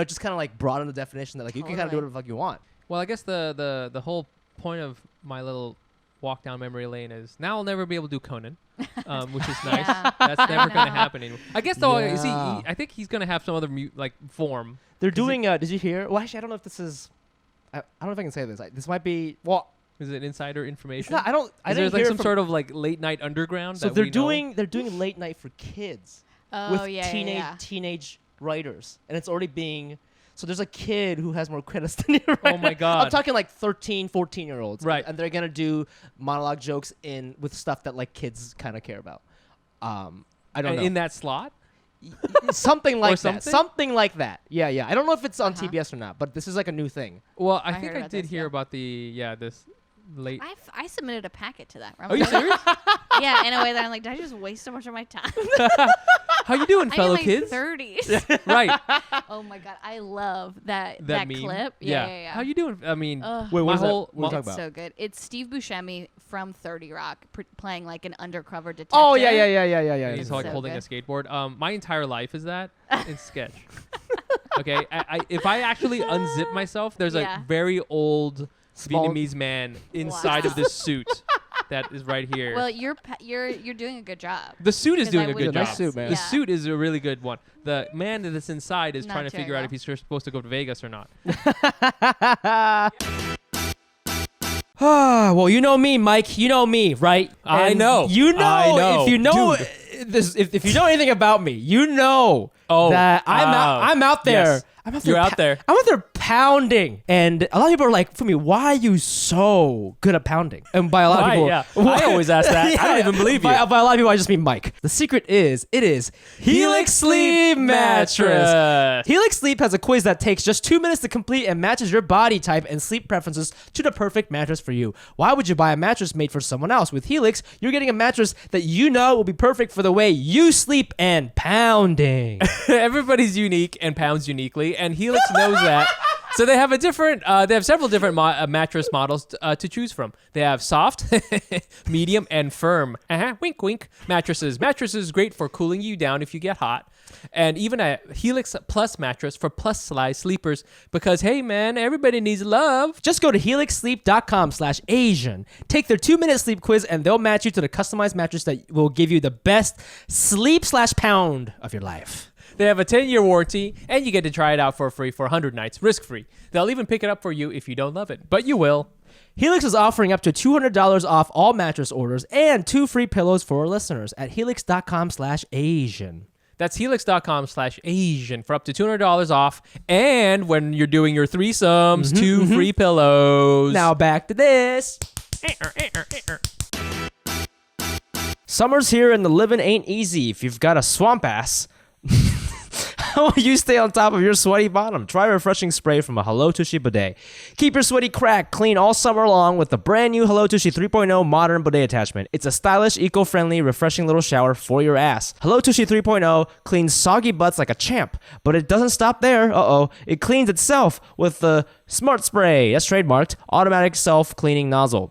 just kind of like broaden the definition that like you can kind of do whatever the fuck you want. Well, I guess the whole point of my little walk down memory lane is now I'll never be able to do Conan, which is nice. That's never going to happen anymore. I guess though, I think he's going to have some other form. They're doing. Did you hear? Well, actually, I don't know if this is. I don't know if I can say this. This might be. Well, is it insider information? It's not, I don't. I didn't Is there like hear some sort of like late night underground? So that they're we doing. know? They're doing late night for kids. With teenage writers, and it's already being. So there's a kid who has more credits than you. Right? Oh my god! I'm talking like 13, 14-year-olds, right? And they're gonna do monologue jokes with stuff that like kids kind of care about. I don't know. In that slot. Something like that. Something like that. Yeah, yeah. I don't know if it's on TBS or not, but this is like a new thing. Well, I think I did hear about this late. I submitted a packet to that. Are you serious? Yeah, in a way that I'm like, did I just waste so much of my time? How you doing, fellow I'm in kids? my 30s. Right. Oh my god, I love that meme? clip. Yeah. How you doing? I mean, wait, my whole it's so good. It's Steve Buscemi from 30 Rock playing like an undercover detective. Oh yeah. He's It's like so holding good. a skateboard. My entire life is that in sketch. Okay, if I actually unzip myself, there's a very old Vietnamese man inside of this suit that is right here. Well, you're doing a good job. The suit is doing a good job. Nice suit, man. The suit is a really good one. The man that's inside is Not trying to figure out terrible. if he's supposed to go to Vegas or not. Well, you know me, Mike. You know me, right? I And know. You know. I know. If you know Dude. this, if you know anything about me, you know that I'm out there. Yes. I'm out there. You're out there. I'm out there pounding. And a lot of people are like, Fumi, why are you so good at pounding? And by a lot of people, Yeah. I always ask that. I don't even believe you. By a lot of people, I just mean Mike. The secret is, it is Helix Sleep Mattress. Helix Sleep has a quiz that takes just 2 minutes to complete and matches your body type and sleep preferences to the perfect mattress for you. Why would you buy a mattress made for someone else? With Helix, you're getting a mattress that you know will be perfect for the way you sleep and pounding. Everybody's unique and pounds uniquely, and Helix knows that. So they have they have several different mattress models to choose from. They have soft, medium, and firm. Wink, wink. Mattresses. Mattresses great for cooling you down if you get hot, and even a Helix Plus mattress for plus size sleepers. Because hey, man, everybody needs love. Just go to helixsleep.com/Asian. Take their 2-minute sleep quiz, and they'll match you to the customized mattress that will give you the best sleep/pound of your life. They have a 10-year warranty, and you get to try it out for free for 100 nights, risk-free. They'll even pick it up for you if you don't love it, but you will. Helix is offering up to $200 off all mattress orders and 2 free pillows for our listeners at helix.com/Asian. That's helix.com/Asian for up to $200 off. And when you're doing your threesomes, 2 free pillows. Now back to this. Summer's here and the living ain't easy if you've got a swamp ass. How will you stay on top of your sweaty bottom? Try a refreshing spray from a Hello Tushy bidet. Keep your sweaty crack clean all summer long with the brand new Hello Tushy 3.0 modern bidet attachment. It's a stylish, eco-friendly, refreshing little shower for your ass. Hello Tushy 3.0 cleans soggy butts like a champ, but it doesn't stop there. It cleans itself with the Smart Spray. That's trademarked. Automatic self-cleaning nozzle.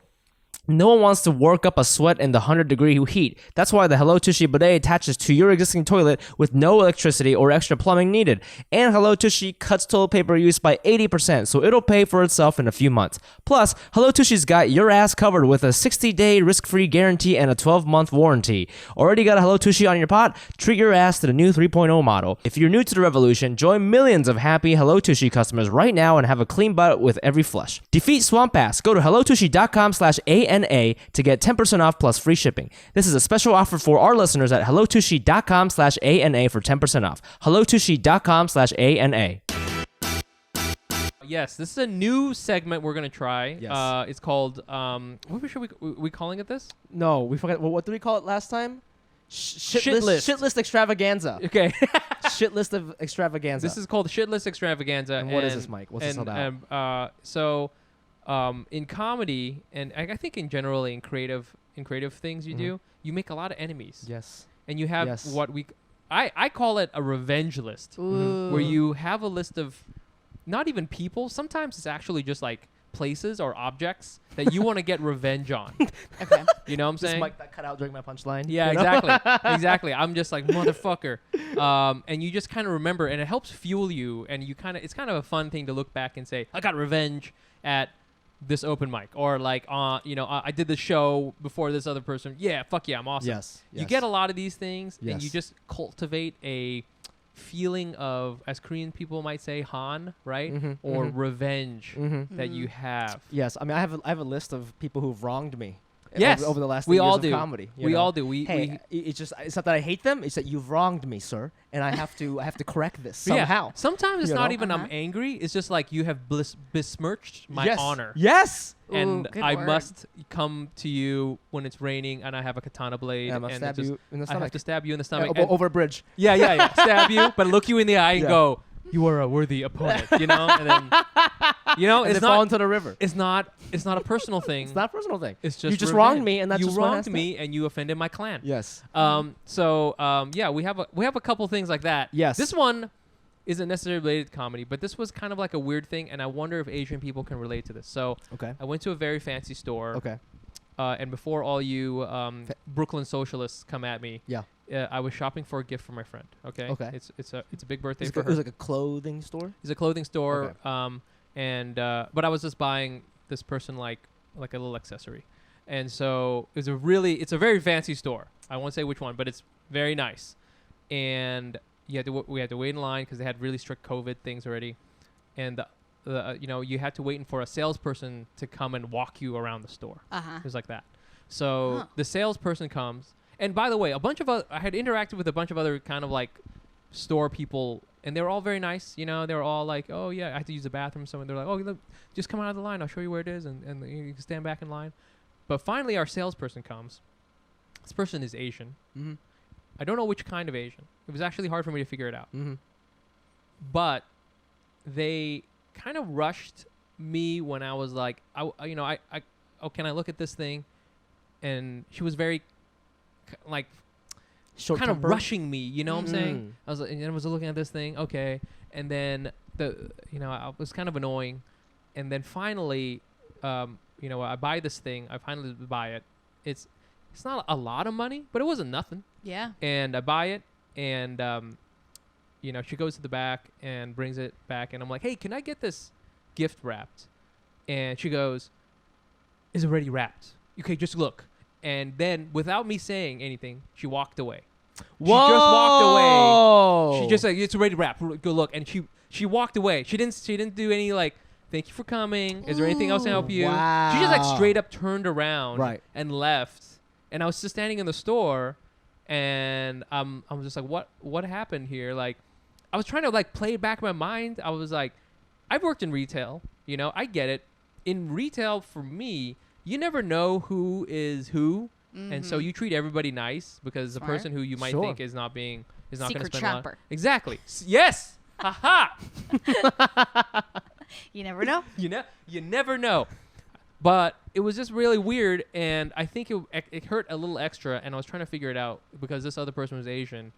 No one wants to work up a sweat in the 100-degree heat. That's why the Hello Tushy bidet attaches to your existing toilet with no electricity or extra plumbing needed. And Hello Tushy cuts toilet paper use by 80%, so it'll pay for itself in a few months. Plus, Hello Tushy's got your ass covered with a 60-day risk-free guarantee and a 12-month warranty. Already got a Hello Tushy on your pot? Treat your ass to the new 3.0 model. If you're new to the revolution, join millions of happy Hello Tushy customers right now and have a clean butt with every flush. Defeat swamp ass. Go to hellotushy.com/ANA to get 10% off plus free shipping. This is a special offer for our listeners at hellotushy.com/ANA for 10% off. hellotushy.com/ANA. Yes, this is a new segment we're going to try. Yes. It's called, what should we calling it this? No, we forgot. What did we call it last time? Shit list. Shit list extravaganza. Okay. Shit list of extravaganza. This is called Shit List Extravaganza. And what is this, Mike? What's this about? In comedy, and I think in general in creative things you do, you make a lot of enemies. Yes. And you have what I call it a revenge list, where you have a list of not even people. Sometimes it's actually just like places or objects that you want to get revenge on. Okay. You know what I'm saying? This mic that cut out during my punchline. Yeah, you know? exactly. Exactly. I'm just like, motherfucker. And you just kind of remember, and it helps fuel you, and it's kind of a fun thing to look back and say, I got revenge at this open mic, or like, I did the show before this other person. Yeah, fuck yeah, I'm awesome. Yes. You get a lot of these things, and Yes. you just cultivate a feeling of, as Korean people might say, han, right? Or revenge that you have. Yes. I mean, I have a list of people who've wronged me. Yes, over the last we years all of do. comedy. We all do. It's not that I hate them. It's that you've wronged me, sir, and I have to correct this somehow. Yeah. Sometimes it's You not know? even I'm angry. It's just like you have besmirched my Yes. honor. Yes. And Ooh, good I word. must come to you when it's raining, and I have a katana blade, Yeah, I'm gonna and stab you in the I stomach. have to stab you in the Yeah, stomach. over a bridge. Yeah. Stab you, but look you in the eye and Yeah. go, "You are a worthy opponent." You know, and then, And it's they fall not. into the river. It's not a personal thing. It's not a personal thing. It's just you just revenge. wronged me, and that's you just what has wronged to- me, and you offended my clan. Yes. Yeah, we have a couple things like that. Yes. This one isn't necessarily related to comedy, but this was kind of like a weird thing, and I wonder if Asian people can relate to this. So Okay. I went to a very fancy store. Okay. And before all you Brooklyn socialists come at me, Yeah. I was shopping for a gift for my friend. Okay. Okay. It's a big birthday It for her. was like a clothing store. It's a clothing store. Okay. But I was just buying this person like a little accessory, and so it's a very fancy store. I won't say which one, but it's very nice. And we had to wait in line because they had really strict COVID things already, and you had to wait for a salesperson to come and walk you around the store. It was like that. So the salesperson comes, and by the way, I had interacted with a bunch of other kind of like store people And they were all very nice, you know. They were all like, "Oh yeah, I had to use the bathroom." So they're like, "Oh, look, just come out of the line. I'll show you where it is, and you can stand back in line." But finally, our salesperson comes. This person is Asian. Mm-hmm. I don't know which kind of Asian. It was actually hard for me to figure it out. Mm-hmm. But they kind of rushed me when I was like, oh, can I look at this thing? And she was very, like, kind of rushing me, you know what I'm saying? I was looking at this thing, okay, and then I was kind of annoying, and then finally, I buy this thing. I finally buy it. It's not a lot of money, but it wasn't nothing. Yeah. And I buy it, and she goes to the back and brings it back, and I'm like, hey, can I get this gift wrapped? And she goes, it's already wrapped. Okay, just look. And then, without me saying anything, she walked away. Whoa! She just walked away. She just like, it's already wrapped. Go look. And she walked away. She didn't do any like, thank you for coming. Is there anything else to help you? Wow. She just like straight up turned around and left. And I was just standing in the store, and I was just like, what happened here? Like, I was trying to like play it back in my mind. I was like, I've worked in retail. You know, I get it. In retail, for me, you never know who is who. Mm-hmm. And so you treat everybody nice because the person who you might think is not going to spend a lot. Exactly. Yes. Haha. You never know. You never know. But it was just really weird, and I think it hurt a little extra, and I was trying to figure it out because this other person was Asian,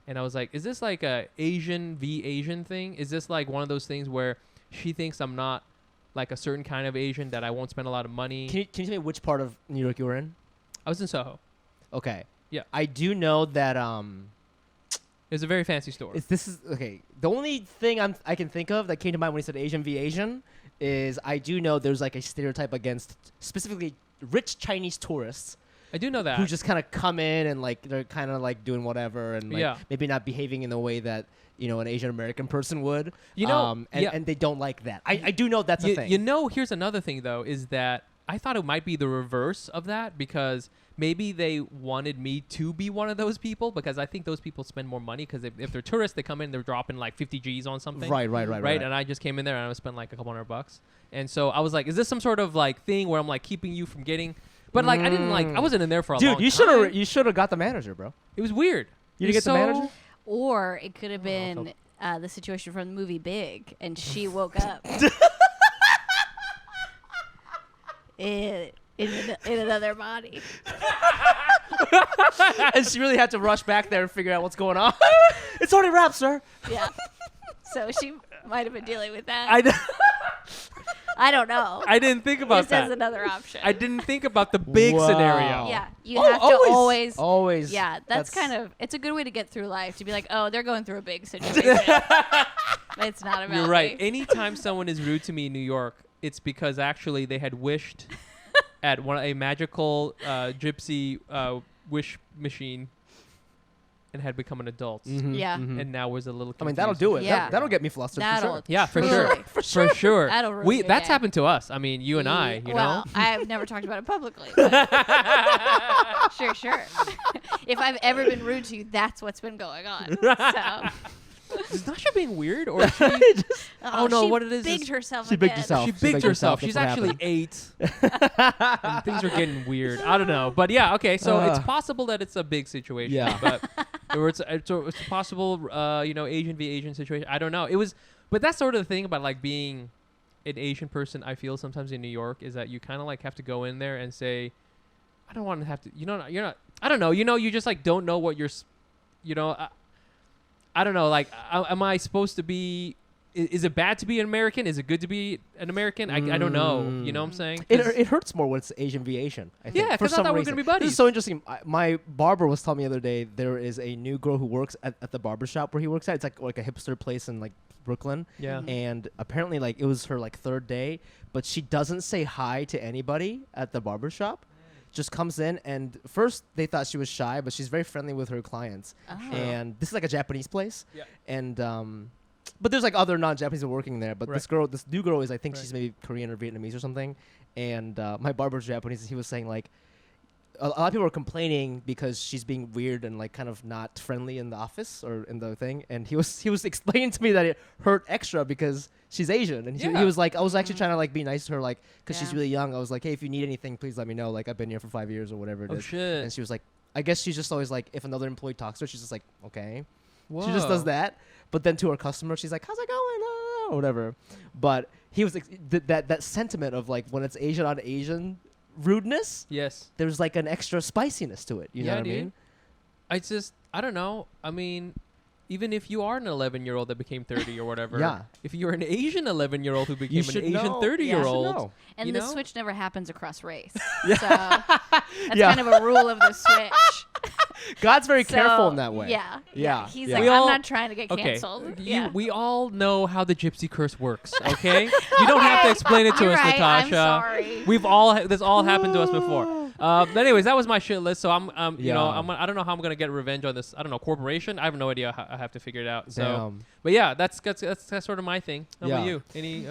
and I was like, is this like a Asian v Asian thing? Is this like one of those things where she thinks I'm not like a certain kind of Asian, that I won't spend a lot of money? Can you tell me which part of New York you were in? I was in Soho. Okay. Yeah. I do know that it's a very fancy store. The only thing I can think of that came to mind when he said Asian v Asian is I do know there's like a stereotype against specifically rich Chinese tourists. I do know that. Who just kind of come in and like they're kind of like doing whatever and like maybe not behaving in the way that an Asian American person would. And they don't like that. I do know that's a thing. Here's another thing though, is that I thought it might be the reverse of that, because maybe they wanted me to be one of those people, because I think those people spend more money, because if they're tourists, they come in, they're dropping like 50 G's on something. Right. And I just came in there and I spent like a couple $100. And so I was like, is this some sort of like thing where I'm like keeping you from getting? But like I wasn't in there for a long time. Dude, you should have got the manager, bro. It was weird. You didn't get the manager? Or it could have been the situation from the movie Big, and she woke up in another body. And she really had to rush back there and figure out what's going on. It's already wrapped, sir. Yeah. So she might have been dealing with that. I don't know. I didn't think about that. This is another option. I didn't think about the big scenario. Yeah. You have to always. Always. Yeah. That's kind of, it's a good way to get through life, to be like, oh, they're going through a big situation. It's not about You're right. me. Anytime someone is rude to me in New York, it's because actually they had wished at a magical gypsy wish machine and had become an adult. Mm-hmm, yeah. mm-hmm. And now was a little confused. I mean, that'll do it. Yeah. That'll get me flustered for sure. Yeah, for sure. For sure. That'll ruin your That's day. happened to us. I mean, you and I, you know? I've never talked about it publicly. But sure. If I've ever been rude to you, that's what's been going on. So. Is Natasha being weird, or she what it is? She bigged herself. She bigged herself. She bigged herself. She's actually 8. And things are getting weird. I don't know, but yeah, okay. So it's possible that it's a big situation. Yeah. But or it's a possible, Asian v Asian situation. I don't know. But that's sort of the thing about like being an Asian person. I feel sometimes in New York is that you kind of like have to go in there and say, I don't want to have to. You're not. I don't know. You just like don't know what you're. I don't know, like, am I supposed to be, is it bad to be an American? Is it good to be an American? I don't know, you know what I'm saying? It hurts more when it's Asian v Asian, I think. Yeah, because I thought we were going to be buddies. This is so interesting. My barber was telling me the other day there is a new girl who works at the barber shop where he works at. It's like a hipster place in like Brooklyn. Yeah. And apparently like it was her like 3rd day, but she doesn't say hi to anybody at the barber shop. Just comes in, and first they thought she was shy, but she's very friendly with her clients. Oh. And this is like a Japanese place. Yeah. And but there's like other non-Japanese people working there. But this new girl is, I think she's maybe Korean or Vietnamese or something. And my barber's Japanese, and he was saying like, a lot of people are complaining because she's being weird and like kind of not friendly in the office or in the thing. And he was explaining to me that it hurt extra because she's Asian. And he was like, I was actually trying to like be nice to her, like, because she's really young. I was like, hey, if you need anything, please let me know. Like, I've been here for 5 years or whatever it is. Shit. And she was like, I guess she's just always like, if another employee talks to her, she's just like, okay. Whoa. She just does that. But then to her customer, she's like, how's it going? Or whatever. But he was that sentiment of like when it's Asian on Asian rudeness. Yes. There's like an extra spiciness to it. You know what I mean? I don't know. I mean, even if you are an 11-year-old that became 30 or whatever. Yeah. If you're an Asian 11-year-old who became an Asian know. 30-year-old. And the switch never happens across race. Yeah. So that's kind of a rule of the switch. God's very careful in that way. Yeah. He's yeah. like, I'm not trying to get canceled. We all know how the gypsy curse works, okay? You don't have to explain it to us, right, Natasha. I'm sorry. We've all this all happened to us before. But anyways, that was my shit list. So you know, I don't know how I'm gonna get revenge on this. I don't know, corporation. I have no idea. I have to figure it out. So, Damn. but yeah, that's sort of my thing. How about you? Any?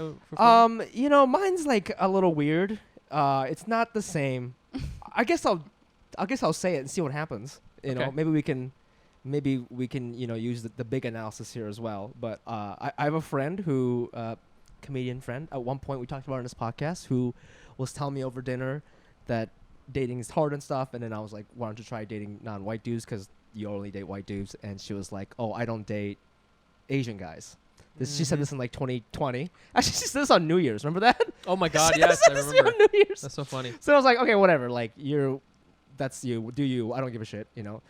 You know, mine's like a little weird. It's not the same. I guess I'll say it and see what happens. You know, maybe we can, you know, use the big analysis here as well. But I have a friend who, comedian friend, at one point we talked about on this podcast, who was telling me over dinner that dating is hard and stuff. And then I was like, why don't you try dating non-white dudes? Because you only date white dudes. And she was like, oh, I don't date Asian guys. She said this in like 2020. Actually, she said this on New Year's. Remember that? Oh my God, yes, I remember. On New Year's. That's so funny. So I was like, okay, whatever. Like that's you. Do you? I don't give a shit. You know.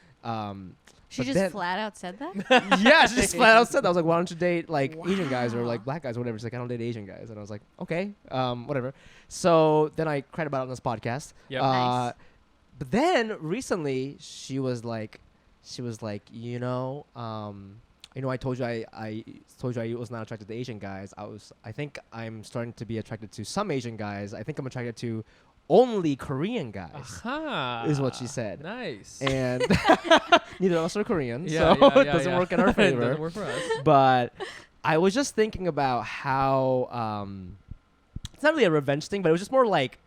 She just flat out said that? Yeah, she just flat out said that. I was like, why don't you date like Asian guys or like black guys or whatever? She's like, I don't date Asian guys. And I was like, okay, whatever. So then I cried about it on this podcast. Yep. Nice. But then recently she was like, you know, I told you I was not attracted to Asian guys. I think I'm starting to be attracted to some Asian guys. I think I'm attracted to only Korean guys, is what she said. Nice. And neither of us are Korean, so it doesn't work in our favor. It doesn't work for us. But I was just thinking about how it's not really a revenge thing, but it was just more like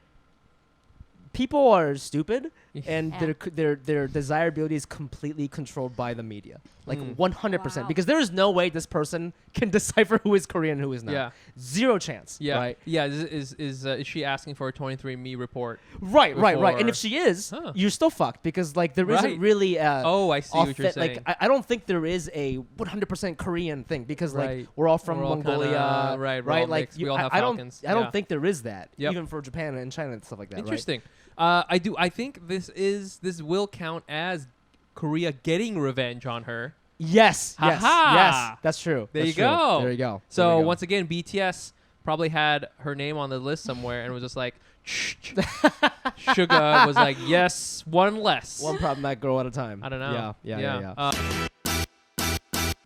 people are stupid and their desirability is completely controlled by the media. Like 100%. Wow. Because there is no way this person can decipher who is Korean and who is not. Yeah. Zero chance. Yeah. Right? Yeah. Is she asking for a 23andMe report? Right. And if she is, you're still fucked because like there isn't really I see what you're saying. Like I don't think there is a 100% Korean thing because like we're all from Mongolia. Right. Like we all have I Falcons. don't think there is that. Yep. Even for Japan and China and stuff like that. Interesting. Right? I think this will count as Korea getting revenge on her. Yes. Ha-ha. That's true. There you go. There you go. So once again, BTS probably had her name on the list somewhere and was just like, Suga was like, yes, one less. One problematic girl at a time. I don't know. Yeah.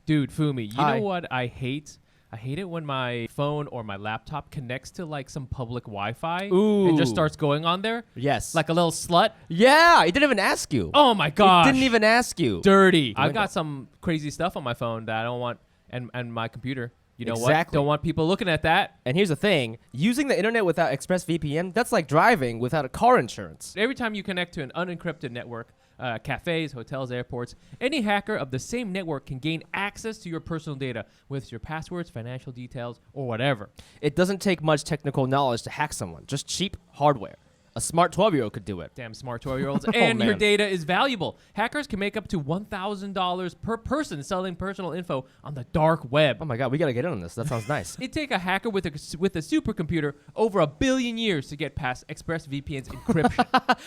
Dude, Fumi, you Hi. know what I hate? I hate it when my phone or my laptop connects to like some public Wi-Fi and just starts going on there. Yes. Like a little slut. Yeah, it didn't even ask you. Oh my gosh. It didn't even ask you. Dirty. I've got some crazy stuff on my phone that I don't want, and my computer. You know what? Don't want people looking at that. And here's the thing. Using the internet without ExpressVPN, that's like driving without a car insurance. Every time you connect to an unencrypted network, cafes, hotels, airports, any hacker of the same network can gain access to your personal data with your passwords, financial details, or whatever. It doesn't take much technical knowledge to hack someone, just cheap hardware. A smart 12-year-old could do it. Damn smart 12-year-olds. And your data is valuable. Hackers can make up to $1,000 per person selling personal info on the dark web. Oh my God, we gotta get in on this. That sounds nice. It'd take a hacker with a supercomputer over 1 billion years to get past ExpressVPN's encryption.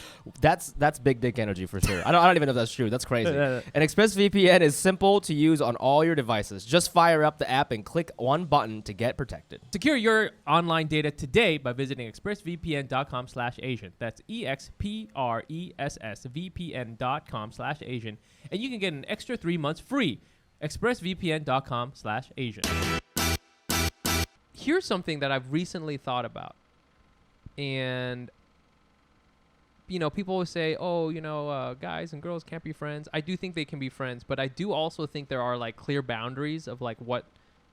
That's big dick energy for sure. I don't even know if that's true. That's crazy. And ExpressVPN is simple to use on all your devices. Just fire up the app and click one button to get protected. Secure your online data today by visiting expressvpn.com/Asian. That's expressvpn.com/Asian. And you can get an extra 3 months free. expressvpn.com/Asian. Here's something that I've recently thought about. And, you know, people always say, oh, you know, guys and girls can't be friends. I do think they can be friends, but I do also think there are, like, clear boundaries of, like, what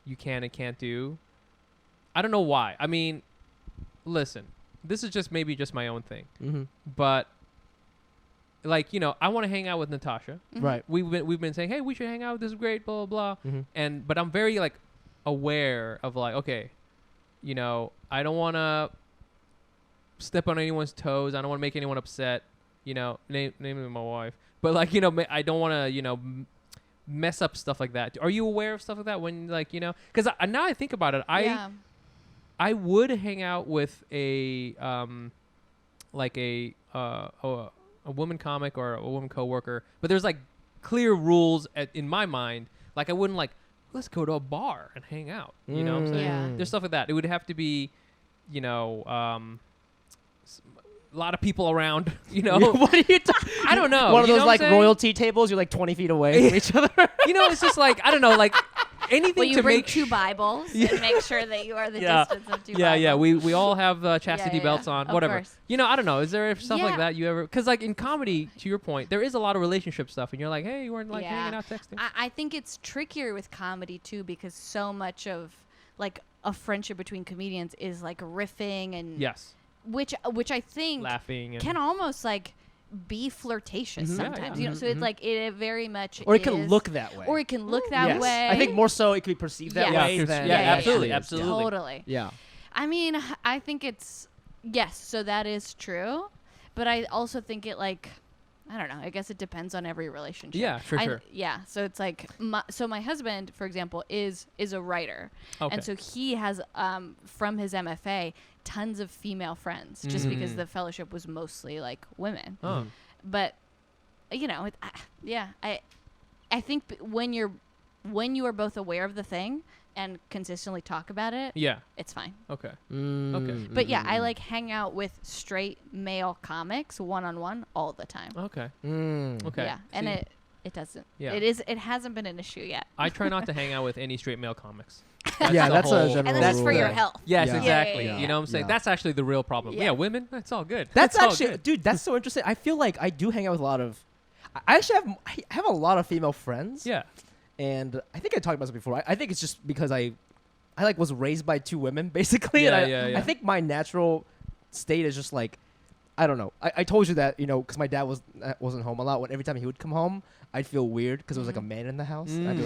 you can and can't do. I don't know why. I mean, listen. This is just maybe just my own thing. Mm-hmm. But like, you know, I want to hang out with Natasha. Right. We've been saying, hey, we should hang out. This is great. Blah blah blah. Mhm. But I'm very like aware of like, okay, you know, I don't want to step on anyone's toes. I don't want to make anyone upset. You know, namely my wife. But like, you know, I don't want to, you know, mess up stuff like that. Are you aware of stuff like that when, like, you know? Because now I think about it, I would hang out with a like a woman comic or a woman coworker, but there's like clear rules in my mind. Like I wouldn't like, let's go to a bar and hang out. You know what I'm saying? Yeah. There's stuff like that. It would have to be, you know, a lot of people around, you know. What are you talking? I don't know. One of You those know what like I'm saying? royalty tables. You're like 20 feet away from each other. You know, it's just like, I don't know, like anything Well, you to bring make 2 Bibles and make sure that you are the Yeah. distance of 2 yeah, Bibles. yeah. We all have chastity Yeah, belts on, of whatever. course. You know, I don't know. Is there stuff like Yeah. that you ever? Because like in comedy, to your point, there is a lot of relationship stuff, and you're like, hey, you weren't like hanging out texting. I think it's trickier with comedy too because so much of like a friendship between comedians is like riffing and Yes, which I think laughing and can almost like be flirtatious Mhm. Yeah, sometimes. yeah. You know, so it's like it very much Or it can is- look that way. or it can look that Yes. way. I think more so it could be perceived that Yes. way. Yeah, Than yeah, it absolutely, actually is. absolutely. Totally. Yeah. I mean, I think it's yes, so that is true, but I also think it like I don't know. I guess it depends on every relationship. Yeah, for sure. Yeah, so it's like my husband, for example, is a writer, Okay. and so he has from his MFA tons of female friends, just because the fellowship was mostly like women. Oh. But you know, I think when you are both aware of the thing and consistently talk about it, Yeah. it's fine. Okay. Okay. But yeah, I like hang out with straight male comics one-on-one all the time. Okay. Mm. Okay. Yeah, and See, it doesn't. Yeah. It hasn't been an issue yet. I try not to hang out with any straight male comics. Yeah, the that's a whole- general And that's rule. for your Yeah. health. Yes, Yeah. exactly. Yeah, yeah, You know what I'm saying? yeah. That's actually the real problem. Yeah. Yeah, women, that's all good. That's It's all actually, good. dude. That's so interesting. I feel like I do hang out with a lot of. I actually have a lot of female friends. Yeah. And I think I talked about this before. I think it's just because I like was raised by 2 women basically. Yeah, and yeah. I think my natural state is just like, I don't know. I told you that, you know, because my dad wasn't home a lot. Every time he would come home, I'd feel weird because there was like a man in the house. And I'd be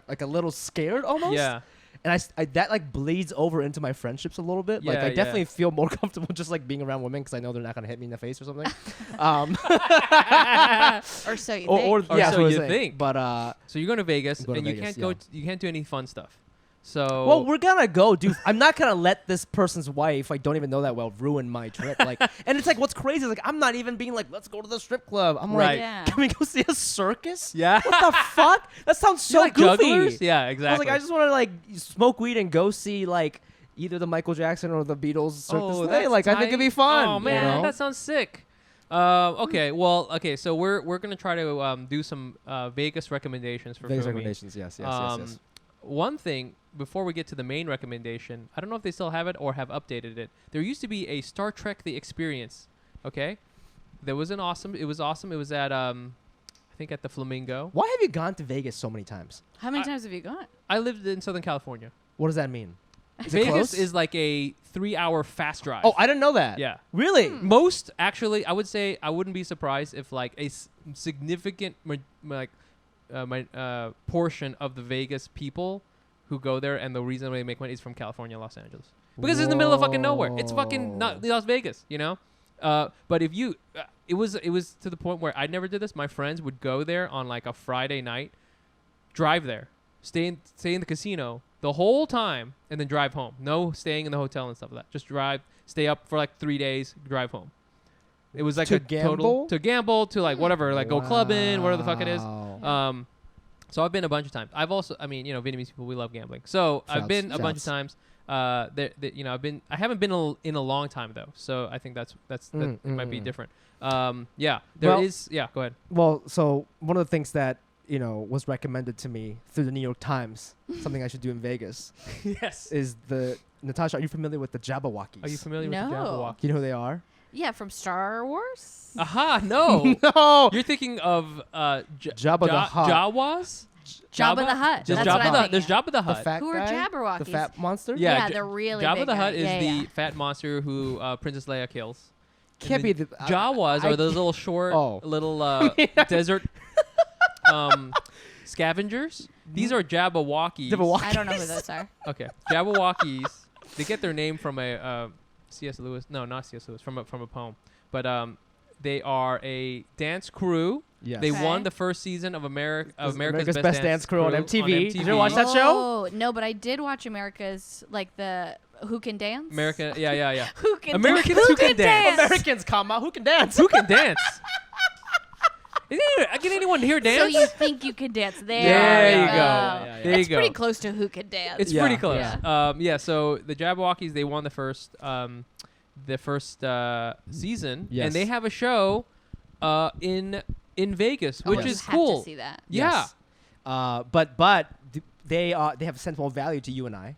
like a little scared almost. Yeah. And I that like bleeds over into my friendships a little bit. Like Yeah, I yeah. definitely feel more comfortable just like being around women because I know they're not gonna hit me in the face or something. Or so you think. Or Or yeah, so that's what I you was saying. think. But So you're going to Vegas, I'm going and to you Vegas, can't go. yeah. You can't do any fun stuff. So well, we're gonna go, dude. I'm not gonna let this person's wife I don't even know that well ruin my trip. Like, and it's like what's crazy is like I'm not even being like, let's go to the strip club. I'm Right. like, Yeah. can we go see a circus? yeah. What the fuck? That sounds You so like goofy. jugglers? Yeah, I exactly. was like, I just want to like smoke weed and go see like either the Michael Jackson or the Beatles Cirque du Soleil. that's Like, I think it'd be tight. fun. Oh man, you know? that sounds sick. Okay, well, okay, so we're gonna try to do some Vegas recommendations for Vegas Fumi. recommendations. Yes, yes, yes. One thing before we get to the main recommendation, I don't know if they still have it or have updated it. There used to be a Star Trek: The Experience. Okay, there was an awesome. It was awesome. It was at I think at the Flamingo. Why have you gone to Vegas so many times? How many times have you gone? I lived in Southern California. What does that mean? Is it Vegas close? is like a 3-hour fast drive. Oh, I didn't know that. yeah. Really? Most actually, I would say I wouldn't be surprised if like a significant portion of the Vegas people who go there and the reason they make money is from California, Los Angeles, because it's in the middle of fucking nowhere. It's fucking not Las Vegas, you know. But if you, it was to the point where I never did this. My friends would go there on like a Friday night, drive there, stay in the casino the whole time, and then drive home. No staying in the hotel and stuff like that. Just drive, stay up for like 3 days, drive home. It was like To a total gamble? to gamble to like whatever, like go clubbing, whatever the fuck it is. Wow. So I've been a bunch of times. I've also, I mean, you know, Vietnamese people, we love gambling. So I've Shouts, been a bunch of shouts. times. You know, I haven't been in a long time though. So I think that it might be different. Yeah, there is. Well- Yeah, go ahead. Well, so one of the things that, you know, was recommended to me through the New York Times, something I should do in Vegas, Yes. is the Natasha. Are you familiar with the Jabberwockies? Are you familiar with the No. Jabberwock? You know who they are? Yeah, from Star Wars. Aha! No. No. You're thinking of Jabba the Hutt. Jawas? Jabba the Hutt. There's That's what I'm Jabba. There's thinking. Jabba the The Hutt. fat Who are guy? Jabberwockies? The fat monster? Yeah, Yeah, J- they're really Jabba big the Hutt guys. is Yeah, the yeah. fat monster who Princess Leia kills. Can't be the Jawas I are those little short, little desert scavengers. These are Jabberwockies. I don't know who those are. Okay, Jabberwockies. They get their name from a C.S. Lewis. No, not C.S. Lewis. From a poem. But they are a dance crew. Yes. They Okay. won the first season of America's Best Dance Crew on MTV. Did you watch that show? Oh, no, but I did watch America's, like, the Who Can Dance? America, yeah. Who Can Americans Who Can Dance. Americans, who can dance? Who can dance? Can anyone here dance? So you think you can dance? There There you you go. go. Yeah. There you It's go. pretty close to Who Can Dance. It's Yeah. pretty close. Yeah. So the Jabberwockies, they won the first season, Yes. and they have a show in Vegas, Oh, which you is have cool. to see that. Yeah. Yes. They have sentimental value to you and I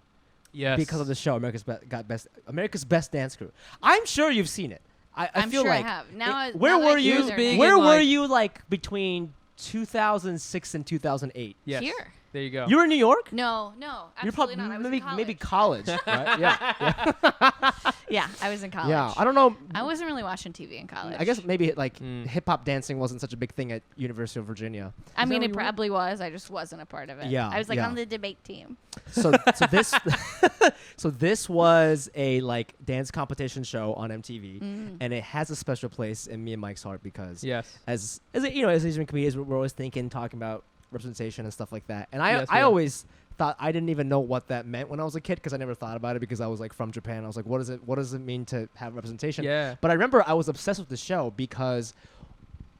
Yes. because of the show America's Best Dance Crew. I'm sure you've seen it. I I'm feel sure like I have. Now, where now were I you? hear their big name. Where in, were like- you like between 2006 and 2008? Yes. Here. There you go. You were in New York. No, You're absolutely probably not. I was maybe in college. college, right? Yeah. Yeah, I was in college. Yeah. I don't know. I wasn't really watching TV in college. I guess maybe like Mm. hip hop dancing wasn't such a big thing at University of Virginia. I mean, where it you were? probably was. I just wasn't a part of it. Yeah, I was like yeah. on the debate team. So this so this was a like dance competition show on MTV, and it has a special place in me and Mike's heart because Yes. as Asian comedians, we're always talking about representation and stuff like that. And Yes, I yeah. always thought I didn't even know what that meant when I was a kid because I never thought about it because I was like from Japan. I was like, what does it mean to have representation? Yeah. But I remember I was obsessed with the show because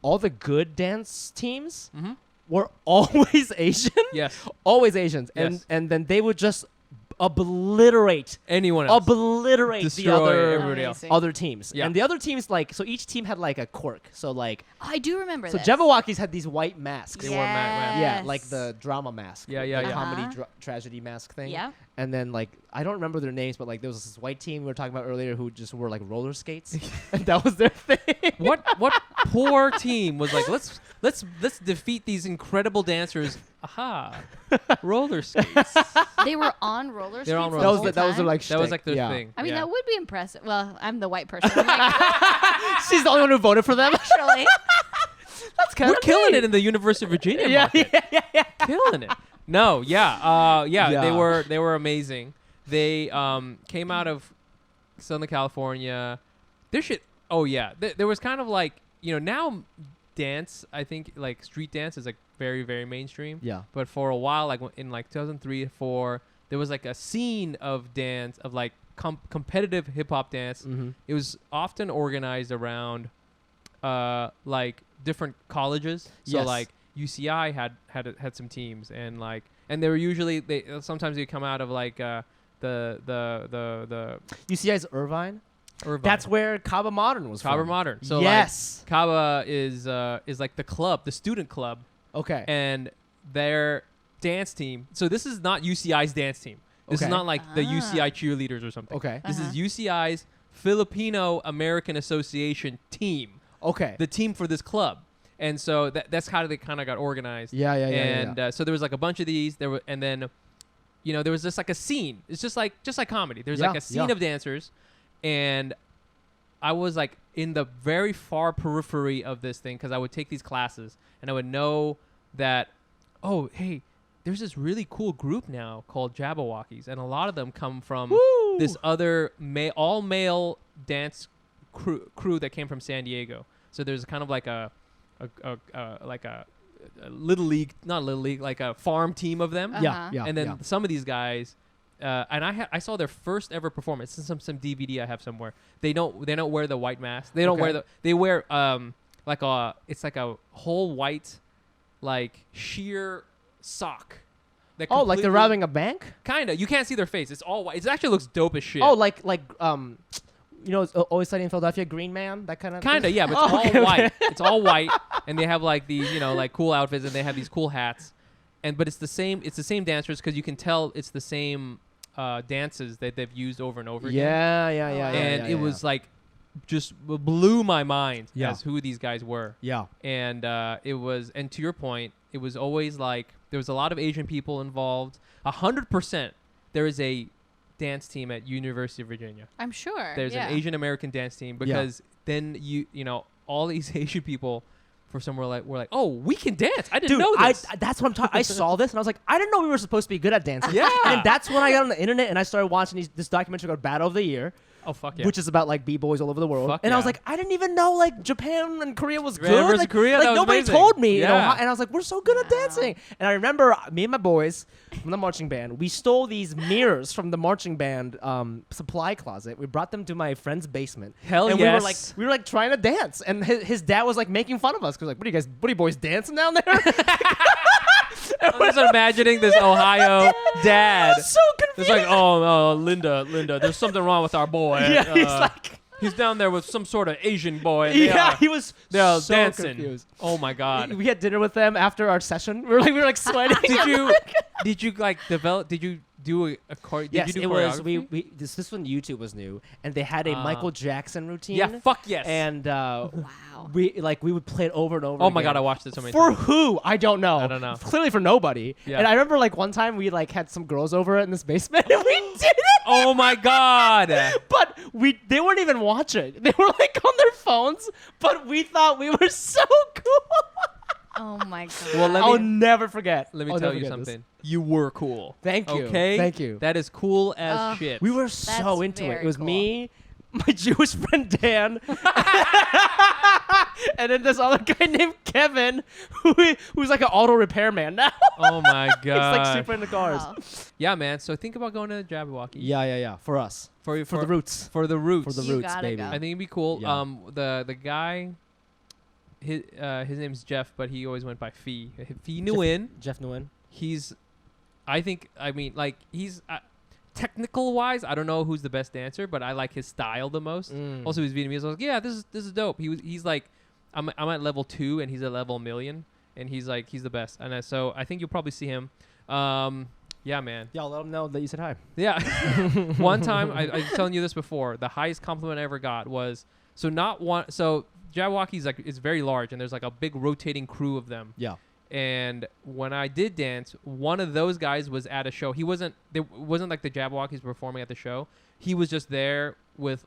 all the good dance teams Mm-hmm. were always Asian. Yes. Always Asians. Yes. And then they would just obliterate Anyone else? the Destroy everybody else. Amazing. other teams. Yeah. And the other teams like so each team had like a quirk. So like Oh, I do remember this. Jabberwockies had these white masks. They wore masks. Yeah, like the drama mask. Yeah, the yeah, yeah. comedy Uh-huh. tragedy mask thing. Yeah. And then like I don't remember their names, but like there was this white team we were talking about earlier who just wore like roller skates, and that was their thing. What poor team was like, let's defeat these incredible dancers. Aha. Roller skates. They were on roller skates. They're on the roller That was whole that was their time? like That was shtick. like their Yeah. thing. I mean, Yeah. that would be impressive. Well, I'm the white person. I'm like, She's the only one who voted for them. actually. That's kind We're killing it in the University of Virginia Yeah, market. yeah. Killing it. No, yeah. Yeah. They were amazing. They came out of Southern California. Their shit. Oh yeah. There was kind of like, now dance, I think like street dance is like very, very mainstream. Yeah. But for a while, like in like 2003 or 4, there was like a scene of dance of like competitive hip hop dance. Mm-hmm. It was often organized around like different colleges. So Yes. like UCI had some teams, and they were usually sometimes they come out of like the UCI's Irvine. Irvine. That's where Kaba Modern was Kaba from. Modern. So yes. like, Kaba is like the club, the student club, Okay. and their dance team. So this is not UCI's dance team. This Okay. is not like the Ah. UCI cheerleaders or something. Okay. This is Uh-huh. UCI's Filipino American Association team, Okay. the team for this club. And so that's how they kind of got organized. Yeah. And so there was like a bunch of these. And then, there was just like a scene. It's just like comedy. There's like Yeah, a scene yeah. of dancers, and I was like in the very far periphery of this thing because I would take these classes and I would know that, oh, hey, there's this really cool group now called Jabberwockies, and a lot of them come from Woo! this other all male dance crew that came from San Diego. So there's kind of like a little league, not little league, like a farm team of them. Yeah. Uh-huh. Yeah. And then yeah. some of these guys, and I saw their first ever performance. It's some DVD I have somewhere. They don't wear the white mask. They don't Okay. wear they wear it's like a whole white like sheer sock. that Oh, like they're completely- robbing a bank? Kinda. You can't see their face. It's all white. It actually looks dope as shit. Oh, like it's Always Sunny in Philadelphia, Green Man, that kind of Kinda, thing? yeah, but it's Oh, all okay, white. okay. It's all white, and they have like these, like cool outfits, and they have these cool hats, but it's the same. It's the same dancers because you can tell it's the same dances that they've used over and over again. Yeah. And it was like just blew my mind Yeah. as who these guys were. Yeah. And it was, and to your point, it was always like there was a lot of Asian people involved. 100%, there is a dance team at University of Virginia. I'm sure. There's yeah. an Asian American dance team because then you know all these Asian people for some were like, oh, we can dance. I didn't know this. That's what I'm talking. I saw this and I was like, I didn't know we were supposed to be good at dancing. Yeah. And that's when I got on the internet and I started watching this documentary called Battle of the Year. Oh fuck yeah. Which is about like b-boys all over the world. Fuck and I was yeah. like, I didn't even know like Japan and Korea was Japan good. versus Like, Korea, like that was nobody amazing. told me. You know, Yeah. and I was like, we're so good at dancing. And I remember me and my boys from the marching band, we stole these mirrors from the marching band supply closet. We brought them to my friend's basement. Hell and yes. we were like trying to dance. And his dad was like making fun of us because like, what are you boys dancing down there? I'm just imagining this Ohio dad. So confused. It's like, oh, Linda, there's something wrong with our boy. Yeah, he's like, he's down there with some sort of Asian boy. And yeah, he was they're so dancing. confused. Oh my god. We had dinner with them after our session. We were like sweating. Did you like develop? Did you do a Yes, you do it was. choreography? This when YouTube was new, and they had a Michael Jackson routine. Yeah, fuck yes. And Wow. we would play it over and over. Oh my again. god, I watched it so many For times. who? I don't know. I don't know. Clearly for nobody. Yeah. And I remember like one time we like had some girls over in this basement and we did it. Oh my god. But they weren't even watching. They were like on their phones, but we thought we were so cool. Oh my god. Well, I'll never forget. Let me I'll tell never you forget this. something. You were cool. Thank you. Okay. Thank you. That is cool as shit. We were so That's into it. very It was cool. me, my Jewish friend Dan, and then this other guy named Kevin, who's like an auto repairman now. Oh my He's god. like super into cars. Wow. Yeah, man. So think about going to Jabberwocky. Yeah. For us. For the roots. For the roots. For the You roots, gotta baby. go. I think it'd be cool. Yeah. The guy, his name's Jeff, but he always went by Fee. Fee Nguyen. Jeff Nguyen. He's, I mean, like he's technical wise, I don't know who's the best dancer, but I like his style the most. Also, he's Vietnamese. I was like, yeah, this is dope. He's like, I'm at level 2 and he's at level 1,000,000, and he's the best. And so I think you'll probably see him. Yeah, man. Yeah, I'll let him know that you said hi. Yeah. One time, I was telling you this before, the highest compliment I ever got was, so Jabberwocky's like, it's very large, and there's like a big rotating crew of them. Yeah. And when I did dance, one of those guys was at a show. It wasn't like the Jabberwockies performing at the show. He was just there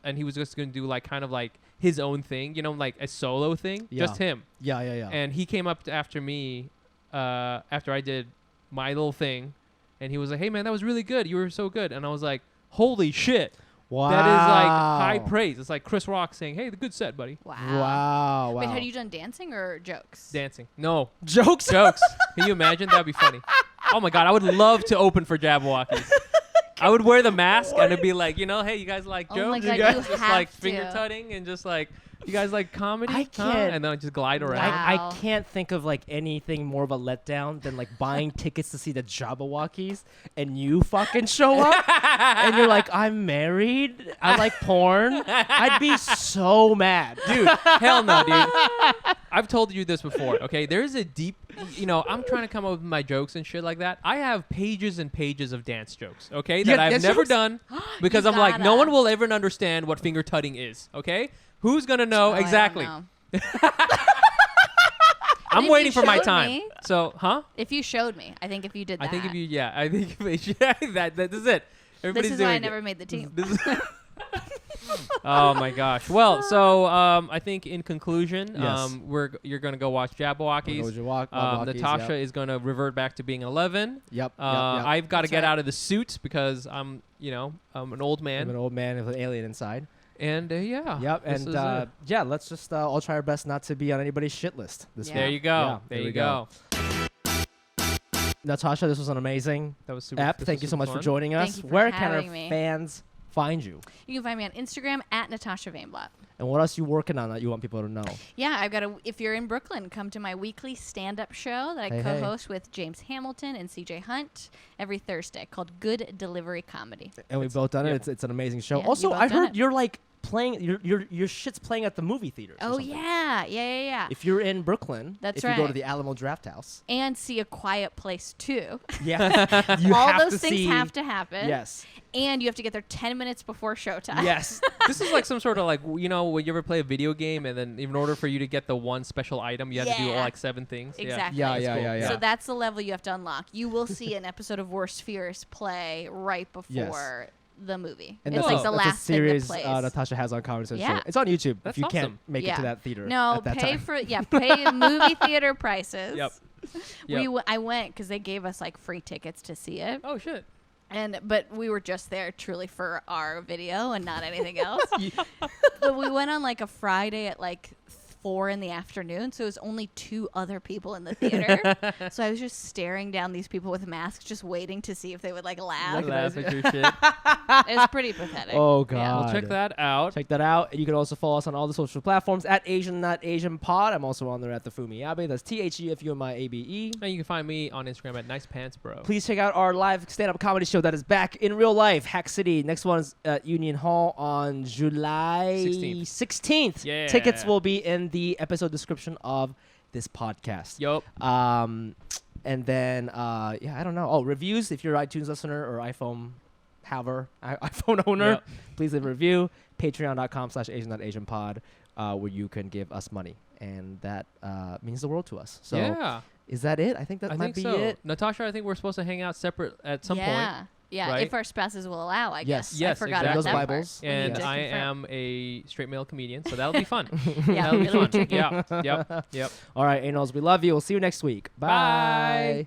and he was just going to do like kind of like his own thing, like a solo thing. Yeah. Just him. Yeah. And he came up after me, after I did my little thing. And he was like, hey, man, that was really good. You were so good. And I was like, holy shit. Wow. That is like high praise. It's like Chris Rock saying, hey, the good set, buddy. Wow. Wow. Wait, had you done dancing or jokes? Dancing. No. Jokes? Jokes. Can you imagine? That'd be funny. Oh, my God. I would love to open for Jabberwockies. I would wear the mask and it'd be like, hey, you guys like jokes? Oh my God, you guys you just have like to. finger tutting and just like, you guys like comedy? I can't- And then I just glide around. Wow. I can't think of like anything more of a letdown than like buying tickets to see the Jabberwockies and you fucking show up and you're like, I'm married, I like porn. I'd be so mad. Dude, hell no, dude. I've told you this before, okay? There's a deep, I'm trying to come up with my jokes and shit like that. I have pages and pages of dance jokes, okay, that I've dance never jokes? done because You I'm like, no gotta. one will ever understand what finger tutting is, okay? Who's going to know Oh, I don't exactly? know. I'm If waiting you for my showed time. me- So, huh? If you showed me, I think if you did that. I think that is it. Everybody's This is why I doing it. never made the team. This is- Oh my gosh. Well, so I think in conclusion, Yes. you're gonna go watch Jabberwockies. Natasha is gonna revert back to being 11. Yep. I've got to That's get right. out of the suit because I'm an old I'm man. an old man with an alien inside. And yeah. Yep. this And is it. yeah, let's just all try our best not to be on anybody's shit list this Yeah. week. There you go. Yeah, there we you go. Natasha, this was an amazing That was super. app. this Thank was you so super much for fun. joining us. Thank you for Where can our having me. fans find you? You can find me on Instagram at Natasha VAYNBLAT. And what else you working on that you want people to know? Yeah, I've got if you're in Brooklyn, come to my weekly stand-up show that I Hey, hey. co-host with James Hamilton and CJ Hunt every Thursday called Good Delivery Comedy. And we've both done yeah. it. It's an amazing show. Yeah, Also, you've both I done heard it. you're like playing your shit's playing at the movie theaters. or Oh something. yeah. If you're in Brooklyn, That's if you go to right. the Alamo Draft House, And see A Quiet Place too. yeah, you All have those to things see. have to happen. Yes, And you have to get there 10 minutes before showtime. yes. This is like some sort of like when you ever play a video game and then in order for you to get the one special item you have to do all Yeah. like 7 things. Exactly. Yeah, That's yeah, cool. yeah, yeah. So that's the level you have to unlock. You will see an episode of Worst Fears play right before the movie. And It's that's like the that's last a series thing that plays. Natasha has on Comedy Central. Yeah. It's on YouTube That's if you can't awesome. make it to that theater. No, at that pay time. for pay movie theater prices. Yep. I went because they gave us like free tickets to see it, Oh shit. but we were just there truly for our video and not anything else. But we went on like a Friday at like 4 in the afternoon, so it was only 2 other people in the theater. So I was just staring down these people with masks, just waiting to see if they would like laugh. Laugh at your shit. It's pretty pathetic. Oh Yeah. god. Well, check that out. Check that out. And you can also follow us on all the social platforms at Asian Not Asian Pod. I'm also on there at the Fumi Abe. That's THEFUMIABE. And you can find me on Instagram at Nice Pants Bro. Please check out our live stand-up comedy show that is back in real life, Hack City. Next one is at Union Hall on July 16th. Yeah. Tickets will be in the episode description of this podcast. Yup. And then, I don't know. Oh, reviews. If you're an iTunes listener or iPhone iPhone owner, Yep. please leave a review. Patreon.com/Asian.AsianPod, where you can give us money. And that means the world to us. So yeah. is that it? I think that I might think be so. it. Natasha, I think we're supposed to hang out separate at some point. Yeah, right? if our spouses will allow, I Yes. guess. Yes, I forgot exactly. about Those that Bibles. part. We need And to I confirm. am a straight male comedian, so that'll be fun. Yeah, That'll be it'll be fun. tricky. Yeah. Yep. All right, Anals, we love you. We'll see you next week. Bye.